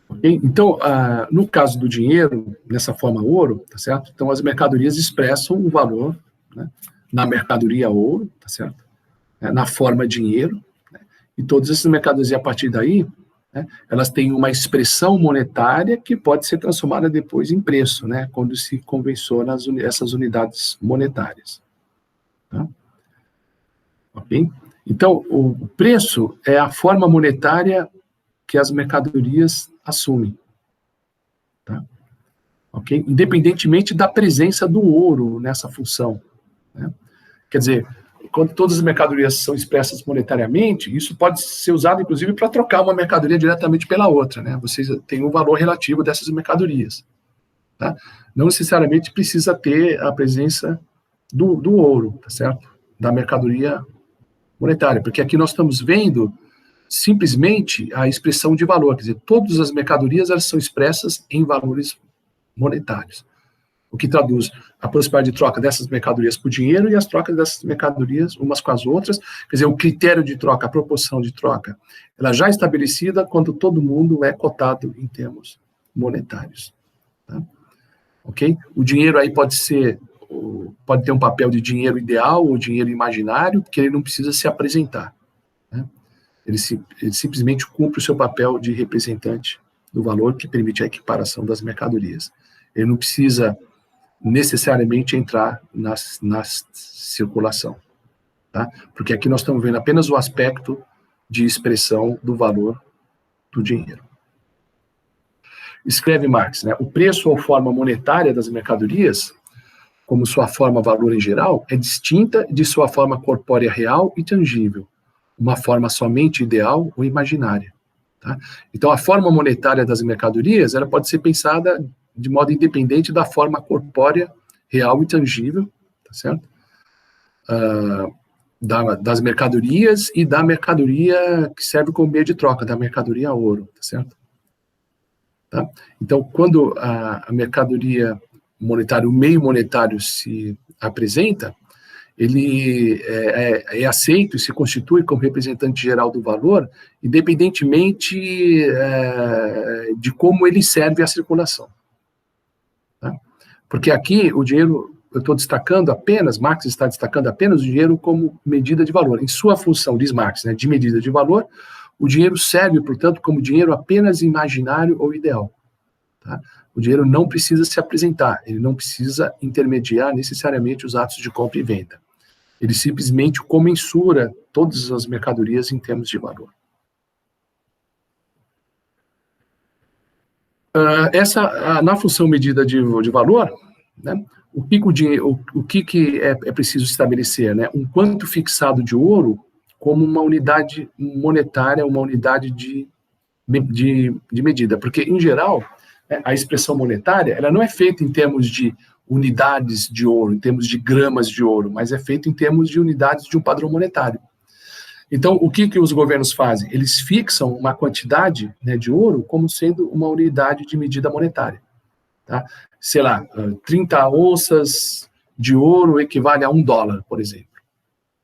Okay? Então, no caso do dinheiro, nessa forma ouro, tá certo? Então, as mercadorias expressam o valor, né, na mercadoria ouro, tá certo? Na forma dinheiro, né? E todas essas mercadorias, a partir daí, né, elas têm uma expressão monetária que pode ser transformada depois em preço, né, quando se convenciona essas unidades monetárias. Tá? Ok? Então, o preço é a forma monetária que as mercadorias assumem. Tá? Ok? Independentemente da presença do ouro nessa função. Né? Quer dizer, quando todas as mercadorias são expressas monetariamente, isso pode ser usado, inclusive, para trocar uma mercadoria diretamente pela outra, né? Vocês têm um valor relativo dessas mercadorias, tá? Não necessariamente precisa ter a presença do ouro, tá certo? Da mercadoria monetária, porque aqui nós estamos vendo simplesmente a expressão de valor, quer dizer, todas as mercadorias elas são expressas em valores monetários, o que traduz a possibilidade de troca dessas mercadorias por dinheiro e as trocas dessas mercadorias umas com as outras, quer dizer, o critério de troca, a proporção de troca, ela já é estabelecida quando todo mundo é cotado em termos monetários, tá? Ok? O dinheiro aí pode ter um papel de dinheiro ideal ou dinheiro imaginário, porque ele não precisa se apresentar, né? Ele simplesmente cumpre o seu papel de representante do valor que permite a equiparação das mercadorias. Ele não precisa necessariamente entrar na circulação, tá? Porque aqui nós estamos vendo apenas o aspecto de expressão do valor do dinheiro. Escreve Marx, né? O preço ou forma monetária das mercadorias, como sua forma valor em geral, é distinta de sua forma corpórea real e tangível, uma forma somente ideal ou imaginária, tá? Então, a forma monetária das mercadorias, ela pode ser pensada de modo independente da forma corpórea, real e tangível, tá certo? Das mercadorias e da mercadoria que serve como meio de troca, da mercadoria ouro, tá certo? Tá? Então, quando a mercadoria monetária, o meio monetário se apresenta, ele é aceito e se constitui como representante geral do valor, independentemente de como ele serve à circulação. Tá? Porque aqui o dinheiro, eu estou destacando apenas, Marx está destacando apenas o dinheiro como medida de valor. Em sua função, diz Marx, né, de medida de valor, o dinheiro serve, portanto, como dinheiro apenas imaginário ou ideal. Tá? O dinheiro não precisa se apresentar, ele não precisa intermediar necessariamente os atos de compra e venda. Ele simplesmente comensura todas as mercadorias em termos de valor. Na função medida de valor, né, o que é preciso estabelecer? Né? Um quanto fixado de ouro como uma unidade monetária, uma unidade de medida. Porque, em geral, a expressão monetária ela não é feita em termos de unidades de ouro, em termos de gramas de ouro, mas é feita em termos de unidades de um padrão monetário. Então, o que os governos fazem? Eles fixam uma quantidade, né, de ouro como sendo uma unidade de medida monetária. Tá? Sei lá, 30 onças de ouro equivale a $1, por exemplo.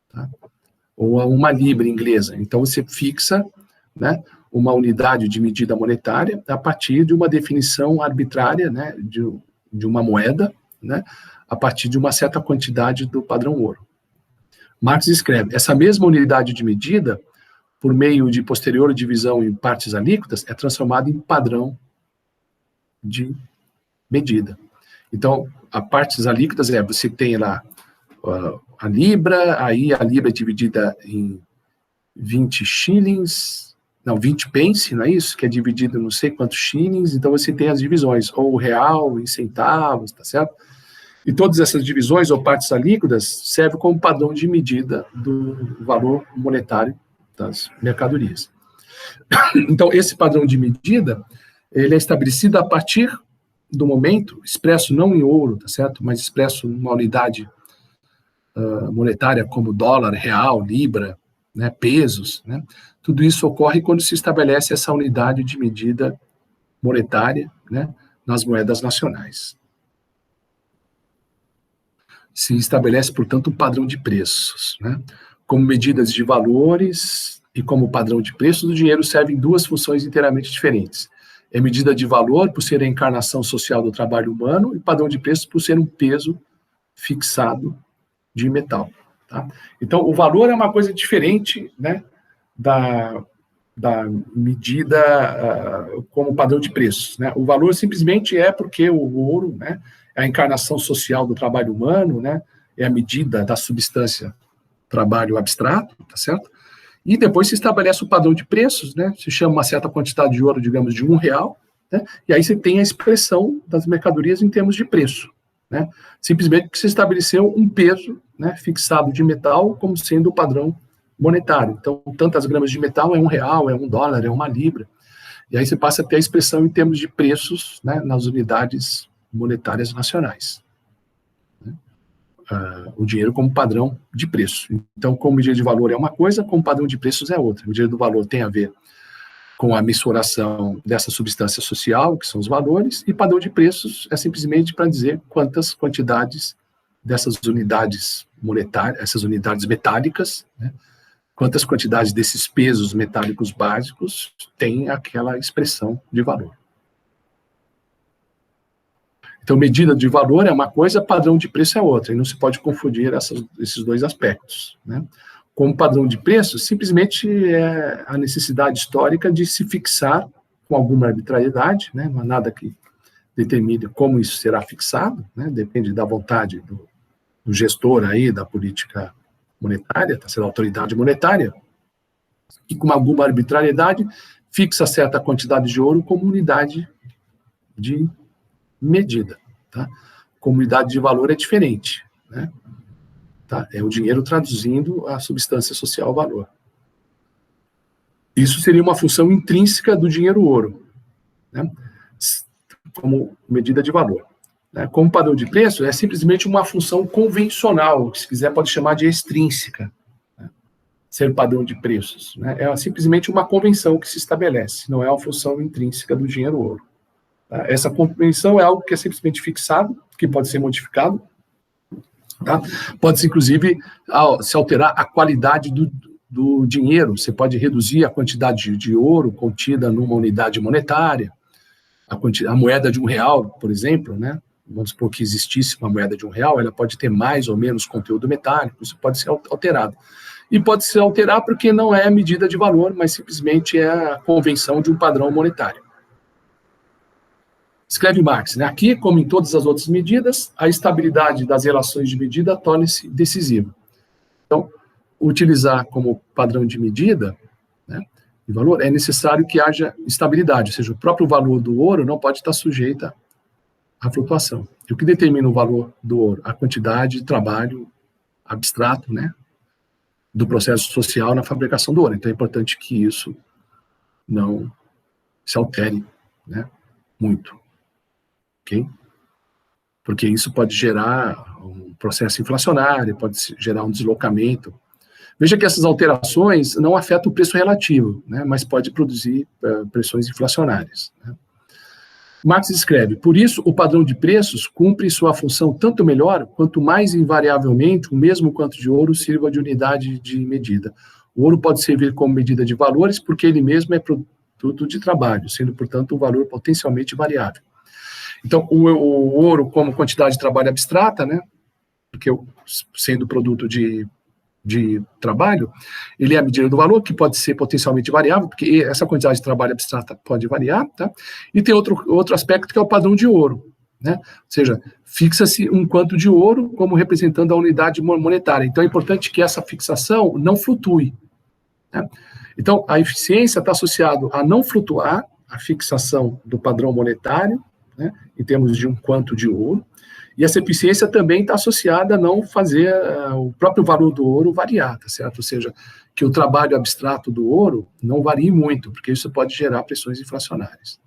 Tá? Ou a uma libra inglesa. Então, você fixa, né, uma unidade de medida monetária a partir de uma definição arbitrária, né, de uma moeda, né, a partir de uma certa quantidade do padrão ouro. Marx escreve, essa mesma unidade de medida, por meio de posterior divisão em partes alíquotas, é transformada em padrão de medida. Então, a partes alíquotas você tem lá a libra, aí a libra é dividida em 20 shillings, não, 20 pence, não é isso? Que é dividido em não sei quantos shillings, então você tem as divisões, ou o real em centavos, tá certo? E todas essas divisões ou partes alíquotas servem como padrão de medida do valor monetário das mercadorias. Então, esse padrão de medida, ele é estabelecido a partir do momento, expresso não em ouro, tá certo? Mas expresso numa unidade monetária como dólar, real, libra, né, pesos, né? Tudo isso ocorre quando se estabelece essa unidade de medida monetária, né, nas moedas nacionais. Se estabelece, portanto, um padrão de preços, né? Como medidas de valores e como padrão de preços, o dinheiro servem duas funções inteiramente diferentes. É medida de valor por ser a encarnação social do trabalho humano e padrão de preços por ser um peso fixado de metal. Tá? Então, o valor é uma coisa diferente, né, da medida como padrão de preços. Né? O valor simplesmente é porque o ouro, né, é a encarnação social do trabalho humano, né, é a medida da substância trabalho abstrato, tá certo? E depois se estabelece o padrão de preços, né, se chama uma certa quantidade de ouro, digamos, de R$1, né, e aí você tem a expressão das mercadorias em termos de preço. Né, simplesmente porque se estabeleceu um peso né, fixado de metal como sendo o padrão monetário. Então, tantas gramas de metal é R$1, é $1, é 1 libra. E aí você passa a ter a expressão em termos de preços, né, nas unidades monetárias nacionais. O dinheiro como padrão de preço. Então, como medida de valor é uma coisa, como padrão de preços é outra. A medida do valor tem a ver com a mensuração dessa substância social, que são os valores, e padrão de preços é simplesmente para dizer quantas quantidades dessas unidades monetárias, essas unidades metálicas, né, quantas quantidades desses pesos metálicos básicos tem aquela expressão de valor. Então, medida de valor é uma coisa, padrão de preço é outra, e não se pode confundir esses dois aspectos, né? Como padrão de preço, simplesmente é a necessidade histórica de se fixar com alguma arbitrariedade, né? Não há nada que determine como isso será fixado, né? Depende da vontade do gestor aí, da política monetária, tá sendo a autoridade monetária, e com alguma arbitrariedade fixa certa quantidade de ouro como unidade de medida, tá? Como unidade de valor é diferente, né? Tá? É o dinheiro traduzindo a substância social valor. Isso seria uma função intrínseca do dinheiro ouro, né? Como medida de valor. Né? Como padrão de preço, é simplesmente uma função convencional, que se quiser pode chamar de extrínseca, né? Ser padrão de preços. Né? É simplesmente uma convenção que se estabelece, não é uma função intrínseca do dinheiro ouro. Tá? Essa convenção é algo que é simplesmente fixado, que pode ser modificado. Tá? Pode-se, inclusive, se alterar a qualidade do dinheiro. Você pode reduzir a quantidade de ouro contida numa unidade monetária, a moeda de R$1, por exemplo, né? Vamos supor que existisse uma moeda de R$1, ela pode ter mais ou menos conteúdo metálico, isso pode ser alterado. E pode se alterar porque não é medida de valor, mas simplesmente é a convenção de um padrão monetário. Escreve Marx, né? Aqui, como em todas as outras medidas, a estabilidade das relações de medida torna-se decisiva. Então, utilizar como padrão de medida, né, de valor, é necessário que haja estabilidade, ou seja, o próprio valor do ouro não pode estar sujeito à flutuação. E o que determina o valor do ouro? A quantidade de trabalho abstrato, né, do processo social na fabricação do ouro. Então, é importante que isso não se altere, né, muito. Okay? Porque isso pode gerar um processo inflacionário, pode gerar um deslocamento. Veja que essas alterações não afetam o preço relativo, né, mas pode produzir pressões inflacionárias. Né. Marx escreve, por isso o padrão de preços cumpre sua função tanto melhor, quanto mais invariavelmente o mesmo quanto de ouro sirva de unidade de medida. O ouro pode servir como medida de valores, porque ele mesmo é produto de trabalho, sendo, portanto, um valor potencialmente variável. Então, o ouro como quantidade de trabalho abstrata, né, porque sendo produto de trabalho, ele é a medida do valor, que pode ser potencialmente variável, porque essa quantidade de trabalho abstrata pode variar, tá? E tem outro aspecto que é o padrão de ouro, né? Ou seja, fixa-se um quanto de ouro como representando a unidade monetária. Então, é importante que essa fixação não flutue, né? Então, a eficiência está associada a não flutuar a fixação do padrão monetário, né, em termos de um quanto de ouro, e essa eficiência também está associada a não fazer o próprio valor do ouro variar, tá certo? Ou seja, que o trabalho abstrato do ouro não varie muito, porque isso pode gerar pressões inflacionárias.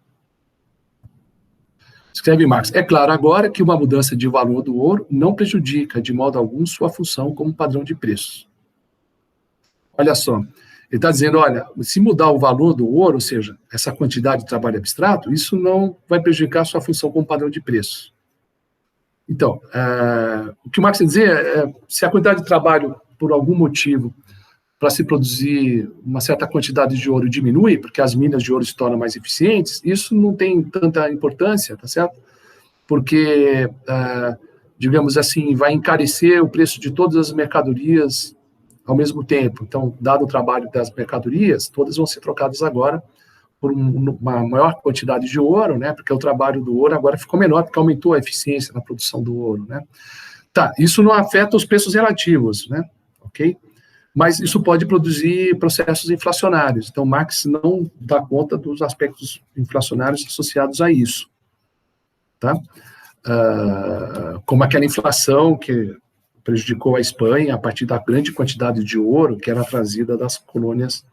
Escreve Marx, é claro agora que uma mudança de valor do ouro não prejudica de modo algum sua função como padrão de preços. Olha só, ele está dizendo, olha, se mudar o valor do ouro, ou seja, essa quantidade de trabalho abstrato, isso não vai prejudicar a sua função como padrão de preço. Então, o que o Marx quer dizer é, se a quantidade de trabalho, por algum motivo, para se produzir uma certa quantidade de ouro diminui, porque as minas de ouro se tornam mais eficientes, isso não tem tanta importância, tá certo? Porque, digamos assim, vai encarecer o preço de todas as mercadorias ao mesmo tempo. Então, dado o trabalho das mercadorias, todas vão ser trocadas agora por uma maior quantidade de ouro, né? Porque o trabalho do ouro agora ficou menor, porque aumentou a eficiência na produção do ouro, né? Tá, isso não afeta os preços relativos, né? Ok? Mas isso pode produzir processos inflacionários. Então, Marx não dá conta dos aspectos inflacionários associados a isso, tá? Como aquela inflação que prejudicou a Espanha a partir da grande quantidade de ouro que era trazida das colônias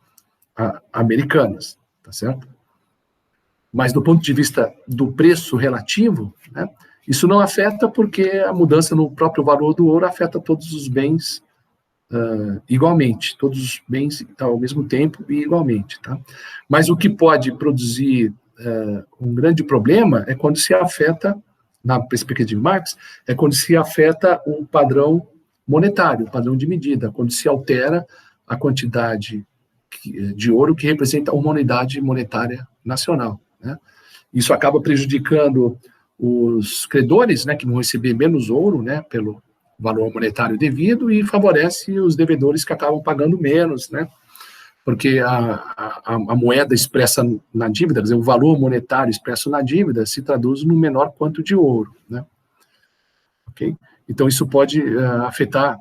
americanas, tá certo? Mas do ponto de vista do preço relativo, né, isso não afeta porque a mudança no próprio valor do ouro afeta todos os bens igualmente, todos os bens ao mesmo tempo e igualmente, tá? Mas o que pode produzir um grande problema é quando se afeta, na perspectiva de Marx, é quando se afeta o padrão monetário, o padrão de medida, quando se altera a quantidade de ouro que representa uma unidade monetária nacional, né? Isso acaba prejudicando os credores, né, que vão receber menos ouro, né, pelo valor monetário devido, e favorece os devedores que acabam pagando menos, né, porque a moeda expressa na dívida, quer dizer, o valor monetário expresso na dívida se traduz no menor quanto de ouro, né? Ok? Então, isso pode afetar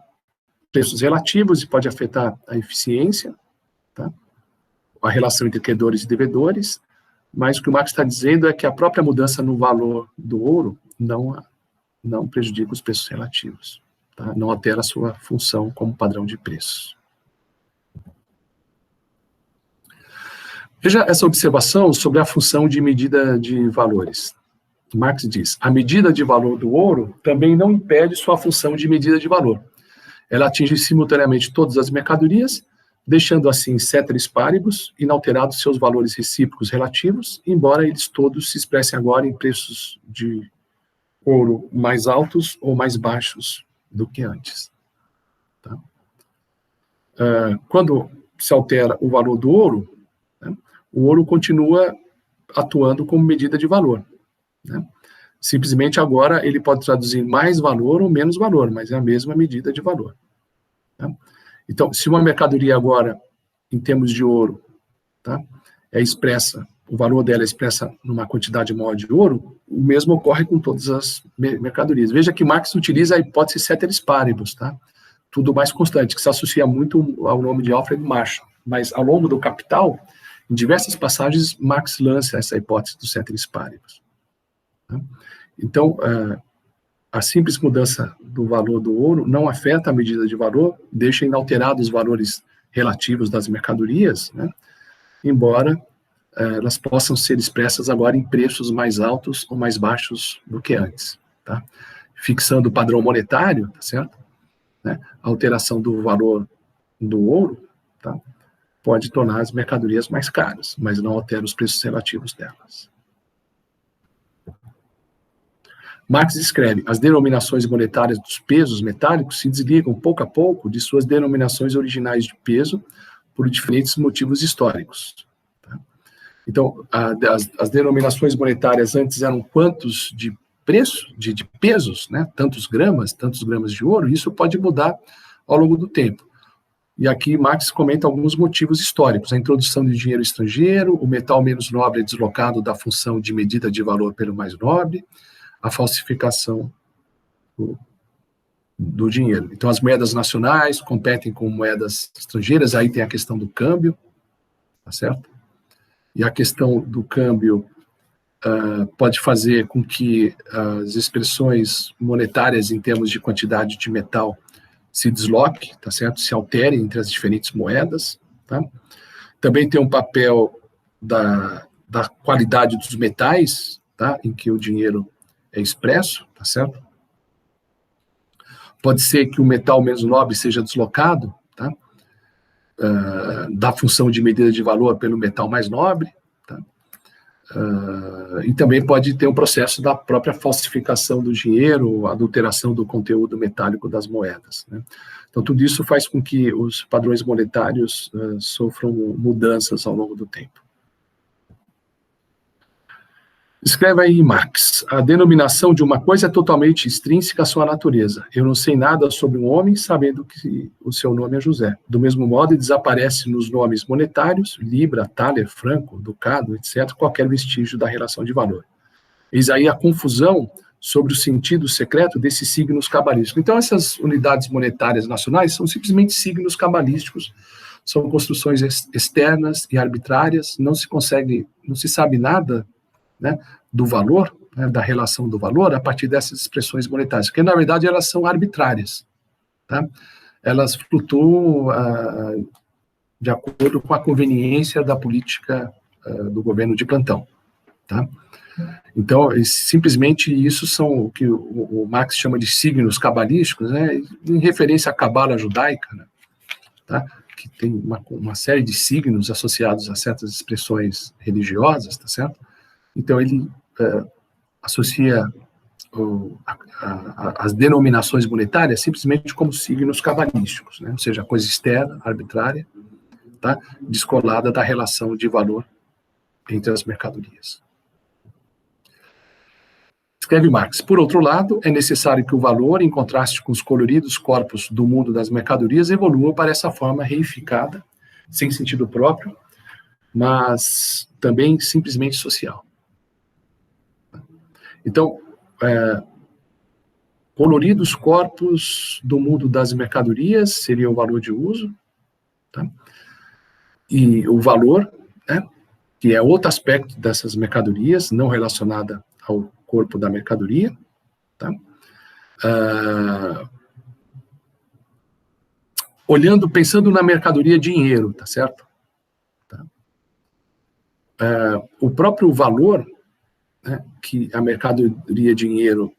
preços relativos e pode afetar a eficiência, tá? A relação entre credores e devedores, mas o que o Marx está dizendo é que a própria mudança no valor do ouro não prejudica os preços relativos, tá? Não altera a sua função como padrão de preços. Veja essa observação sobre a função de medida de valores. Marx diz: a medida de valor do ouro também não impede sua função de medida de valor. Ela atinge simultaneamente todas as mercadorias, deixando assim ceteris paribus, inalterados seus valores recíprocos relativos, embora eles todos se expressem agora em preços de ouro mais altos ou mais baixos do que antes. Tá? Quando se altera o valor do ouro, né, o ouro continua atuando como medida de valor, né? Simplesmente agora ele pode traduzir mais valor ou menos valor, mas é a mesma medida de valor. Tá? Então, se uma mercadoria agora, em termos de ouro, tá, é expressa, o valor dela é expressa numa quantidade maior de ouro, o mesmo ocorre com todas as mercadorias. Veja que Marx utiliza a hipótese ceteris paribus, tá? Tudo mais constante, que se associa muito ao nome de Alfred Marshall. Mas, ao longo do Capital, em diversas passagens, Marx lança essa hipótese do ceteris paribus. Tá? Então, a simples mudança do valor do ouro não afeta a medida de valor, deixa inalterados os valores relativos das mercadorias, né, embora elas possam ser expressas agora em preços mais altos ou mais baixos do que antes. Tá? Fixando o padrão monetário, tá certo? Né, a alteração do valor do ouro, tá, pode tornar as mercadorias mais caras, mas não altera os preços relativos delas. Marx escreve: as denominações monetárias dos pesos metálicos se desligam pouco a pouco de suas denominações originais de peso por diferentes motivos históricos. Tá? Então, as denominações monetárias antes eram quantos de preço, de pesos, né? Tantos gramas de ouro, e isso pode mudar ao longo do tempo. E aqui Marx comenta alguns motivos históricos: a introdução de dinheiro estrangeiro, o metal menos nobre é deslocado da função de medida de valor pelo mais nobre, a falsificação do dinheiro. Então, as moedas nacionais competem com moedas estrangeiras, aí tem a questão do câmbio, tá certo? E a questão do câmbio pode fazer com que as expressões monetárias em termos de quantidade de metal se desloque, tá certo? Se alterem entre as diferentes moedas, tá? Também tem um papel da qualidade dos metais, tá? Em que o dinheiro é expresso, tá certo? Pode ser que o metal menos nobre seja deslocado, tá? Da função de medida de valor pelo metal mais nobre, tá? E também pode ter um processo da própria falsificação do dinheiro, adulteração do conteúdo metálico das moedas, né? Então, tudo isso faz com que os padrões monetários sofram mudanças ao longo do tempo. Escreve aí Marx: a denominação de uma coisa é totalmente extrínseca à sua natureza. Eu não sei nada sobre um homem, sabendo que o seu nome é José. Do mesmo modo, desaparece nos nomes monetários, libra, thaler, franco, ducado, etc., qualquer vestígio da relação de valor. Eis aí a confusão sobre o sentido secreto desses signos cabalísticos. Então, essas unidades monetárias nacionais são simplesmente signos cabalísticos, são construções externas e arbitrárias, não se sabe nada, né, do valor, né, da relação do valor, a partir dessas expressões monetárias, porque, na verdade, elas são arbitrárias. tá? Elas flutuam de acordo com a conveniência da política do governo de plantão, tá? Então, simplesmente isso são o que o Marx chama de signos cabalísticos, né, em referência à cabala judaica, né, tá? Que tem uma série de signos associados a certas expressões religiosas, tá certo? Então, ele associa as denominações monetárias simplesmente como signos cabalísticos, né? Ou seja, coisa externa, arbitrária, tá? Descolada da relação de valor entre as mercadorias. Escreve Marx: por outro lado, é necessário que o valor, em contraste com os coloridos corpos do mundo das mercadorias, evolua para essa forma reificada, sem sentido próprio, mas também simplesmente social. Então, coloridos corpos do mundo das mercadorias seria o valor de uso, tá? E o valor, né, que é outro aspecto dessas mercadorias, não relacionada ao corpo da mercadoria, tá? Pensando na mercadoria dinheiro, tá certo? Tá? O próprio valor, né, que a mercadoria dinheiro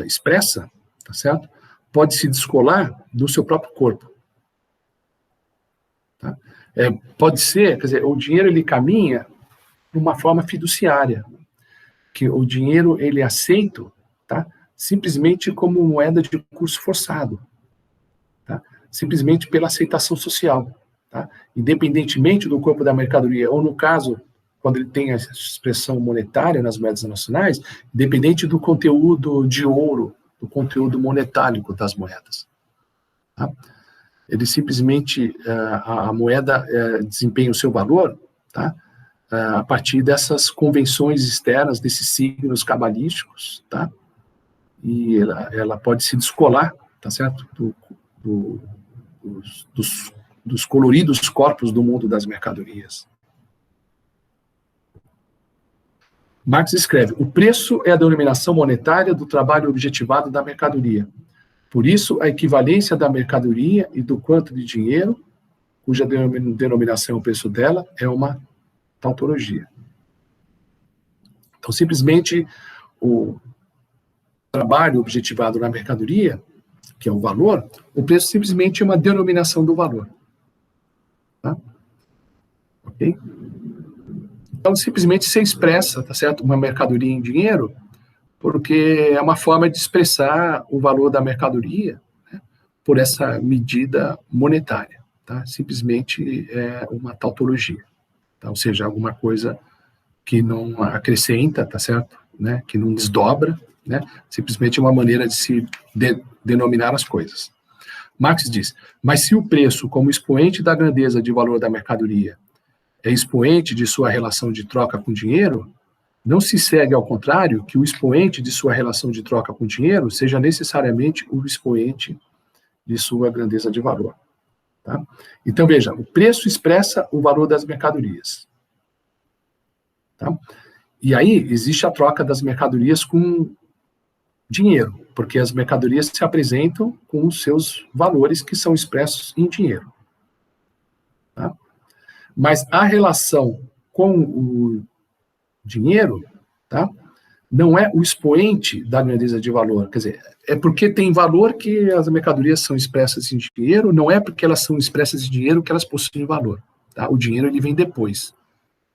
expressa, tá certo? Pode se descolar do seu próprio corpo. Tá? Pode ser, quer dizer, o dinheiro ele caminha de uma forma fiduciária, que o dinheiro ele é aceito, tá? Simplesmente como moeda de curso forçado, tá? Simplesmente pela aceitação social, tá? Independentemente do corpo da mercadoria, ou no caso, quando ele tem a expressão monetária nas moedas nacionais, independente do conteúdo de ouro, do conteúdo monetárico das moedas, tá? Ele simplesmente, a moeda desempenha o seu valor, tá? A partir dessas convenções externas, desses signos cabalísticos, tá? E ela pode se descolar, tá certo? Dos coloridos corpos do mundo das mercadorias. Marx escreve: o preço é a denominação monetária do trabalho objetivado da mercadoria. Por isso, a equivalência da mercadoria e do quanto de dinheiro, cuja denominação é o preço dela, é uma tautologia. Então, simplesmente, o trabalho objetivado na mercadoria, que é o valor, o preço simplesmente é uma denominação do valor. Tá? Ok? Então, simplesmente se expressa, tá certo, uma mercadoria em dinheiro, porque é uma forma de expressar o valor da mercadoria, né, por essa medida monetária. Tá? Simplesmente é uma tautologia. Tá? Ou seja, alguma coisa que não acrescenta, tá certo? Né? Que não desdobra, né? Simplesmente uma maneira de se denominar as coisas. Marx diz: mas se o preço, como expoente da grandeza de valor da mercadoria, é expoente de sua relação de troca com dinheiro, não se segue, ao contrário, que o expoente de sua relação de troca com dinheiro seja necessariamente o expoente de sua grandeza de valor. Tá? Então, veja, o preço expressa o valor das mercadorias. Tá? E aí, existe a troca das mercadorias com dinheiro, porque as mercadorias se apresentam com os seus valores que são expressos em dinheiro. Tá? Mas a relação com o dinheiro, tá, não é o expoente da grandeza de valor. Quer dizer, é porque tem valor que as mercadorias são expressas em dinheiro, não é porque elas são expressas em dinheiro que elas possuem valor. Tá? O dinheiro ele vem depois.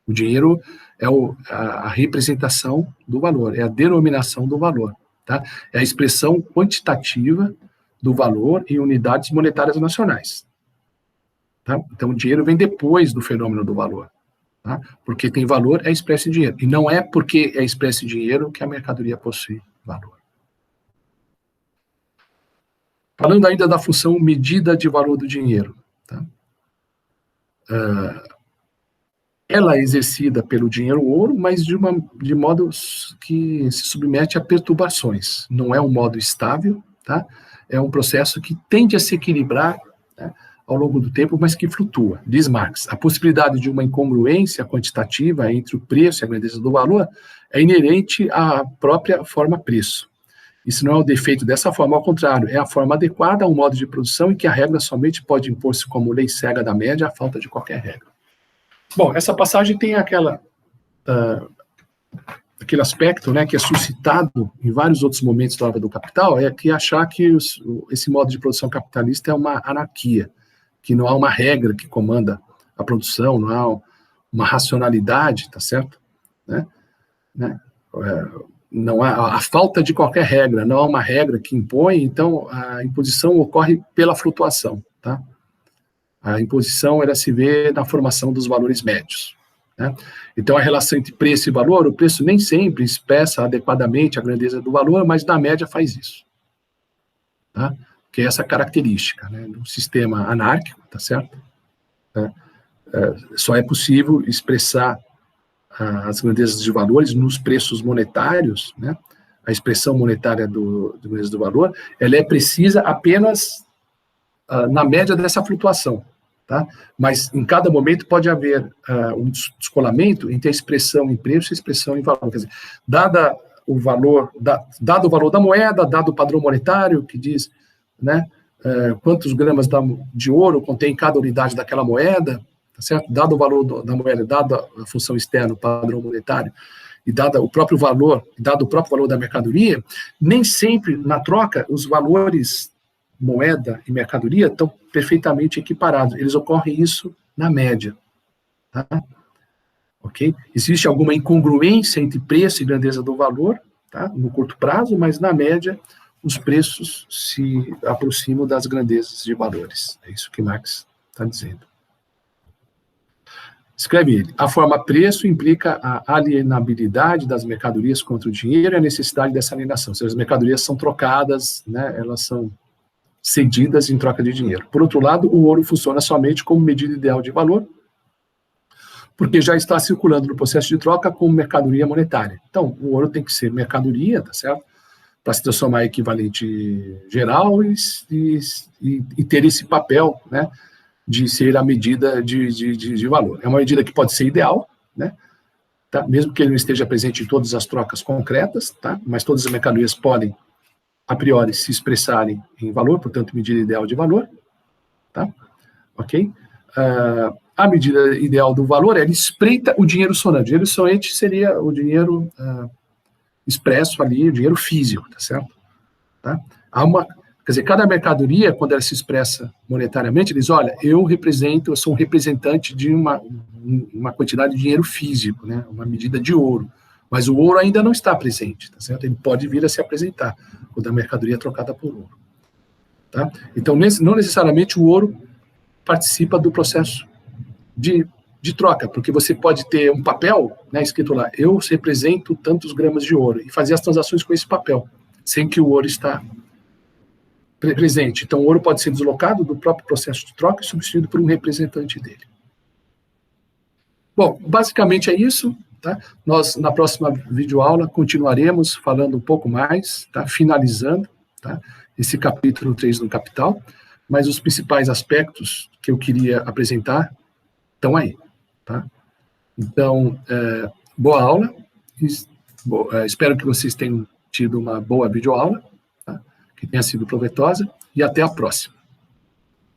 O dinheiro é a representação do valor, é a denominação do valor. Tá? É a expressão quantitativa do valor em unidades monetárias nacionais. Tá? Então, o dinheiro vem depois do fenômeno do valor. Tá? Porque tem valor, é expresso em dinheiro. E não é porque é expresso em dinheiro que a mercadoria possui valor. Falando ainda da função medida de valor do dinheiro. Tá? Ela é exercida pelo dinheiro ouro, mas de modo que se submete a perturbações. Não é um modo estável, tá? É um processo que tende a se equilibrar, né, ao longo do tempo, mas que flutua. Diz Marx: a possibilidade de uma incongruência quantitativa entre o preço e a grandeza do valor é inerente à própria forma preço. Isso não é o defeito dessa forma, ao contrário, é a forma adequada a um modo de produção em que a regra somente pode impor-se como lei cega da média à falta de qualquer regra. Bom, essa passagem tem aquele aspecto, né, que é suscitado em vários outros momentos da obra do Capital, é que achar que esse modo de produção capitalista é uma anarquia, que não há uma regra que comanda a produção, não há uma racionalidade, tá certo? Não há a falta de qualquer regra, não há uma regra que impõe, então a imposição ocorre pela flutuação, tá? A imposição, ela se vê na formação dos valores médios, né? Então, a relação entre preço e valor, o preço nem sempre expressa adequadamente a grandeza do valor, mas na média faz isso, tá? Que é essa característica, né, do sistema anárquico, tá certo? Só é possível expressar as grandezas de valores nos preços monetários, né? A expressão monetária do grandeza do valor, ela é precisa apenas na média dessa flutuação, tá? Mas em cada momento pode haver um descolamento entre a expressão em preço e a expressão em valor. Quer dizer, dado o valor da moeda, dado o padrão monetário que diz, né, quantos gramas de ouro contém cada unidade daquela moeda, tá certo? Dado o valor da moeda, dada a função externa, o padrão monetário, e dado o próprio valor da mercadoria, nem sempre na troca os valores moeda e mercadoria estão perfeitamente equiparados. Eles ocorrem isso na média, tá? Ok? Existe alguma incongruência entre preço e grandeza do valor, tá? No curto prazo, mas na média os preços se aproximam das grandezas de valores. É isso que Marx está dizendo. Escreve ele: a forma preço implica a alienabilidade das mercadorias contra o dinheiro e a necessidade dessa alienação. Ou seja, as mercadorias são trocadas, né, elas são cedidas em troca de dinheiro. Por outro lado, o ouro funciona somente como medida ideal de valor, porque já está circulando no processo de troca como mercadoria monetária. Então, o ouro tem que ser mercadoria, tá certo? Para se transformar em equivalente geral e ter esse papel, né, de ser a medida de valor. É uma medida que pode ser ideal, né, tá? Mesmo que ele não esteja presente em todas as trocas concretas, tá? Mas todas as mercadorias podem, a priori, se expressarem em valor, portanto, medida ideal de valor, tá? Ok? A medida ideal do valor, ela espreita o dinheiro sonante. O dinheiro sonante seria o dinheiro expresso ali, o dinheiro físico, tá certo? Tá? Quer dizer, cada mercadoria, quando ela se expressa monetariamente, diz, olha, eu sou um representante de uma quantidade de dinheiro físico, né? Uma medida de ouro. Mas o ouro ainda não está presente, tá certo? Ele pode vir a se apresentar quando a mercadoria é trocada por ouro. Tá? Então, não necessariamente o ouro participa do processo de troca, porque você pode ter um papel, né, escrito lá, eu represento tantos gramas de ouro, e fazer as transações com esse papel, sem que o ouro está presente. Então, o ouro pode ser deslocado do próprio processo de troca e substituído por um representante dele. Bom, basicamente é isso. Tá? Nós, na próxima videoaula, continuaremos falando um pouco mais, tá? Finalizando, tá? Esse capítulo 3 do Capital, mas os principais aspectos que eu queria apresentar estão aí. Tá? Então, boa aula, espero que vocês tenham tido uma boa videoaula, tá? Que tenha sido proveitosa, e até a próxima.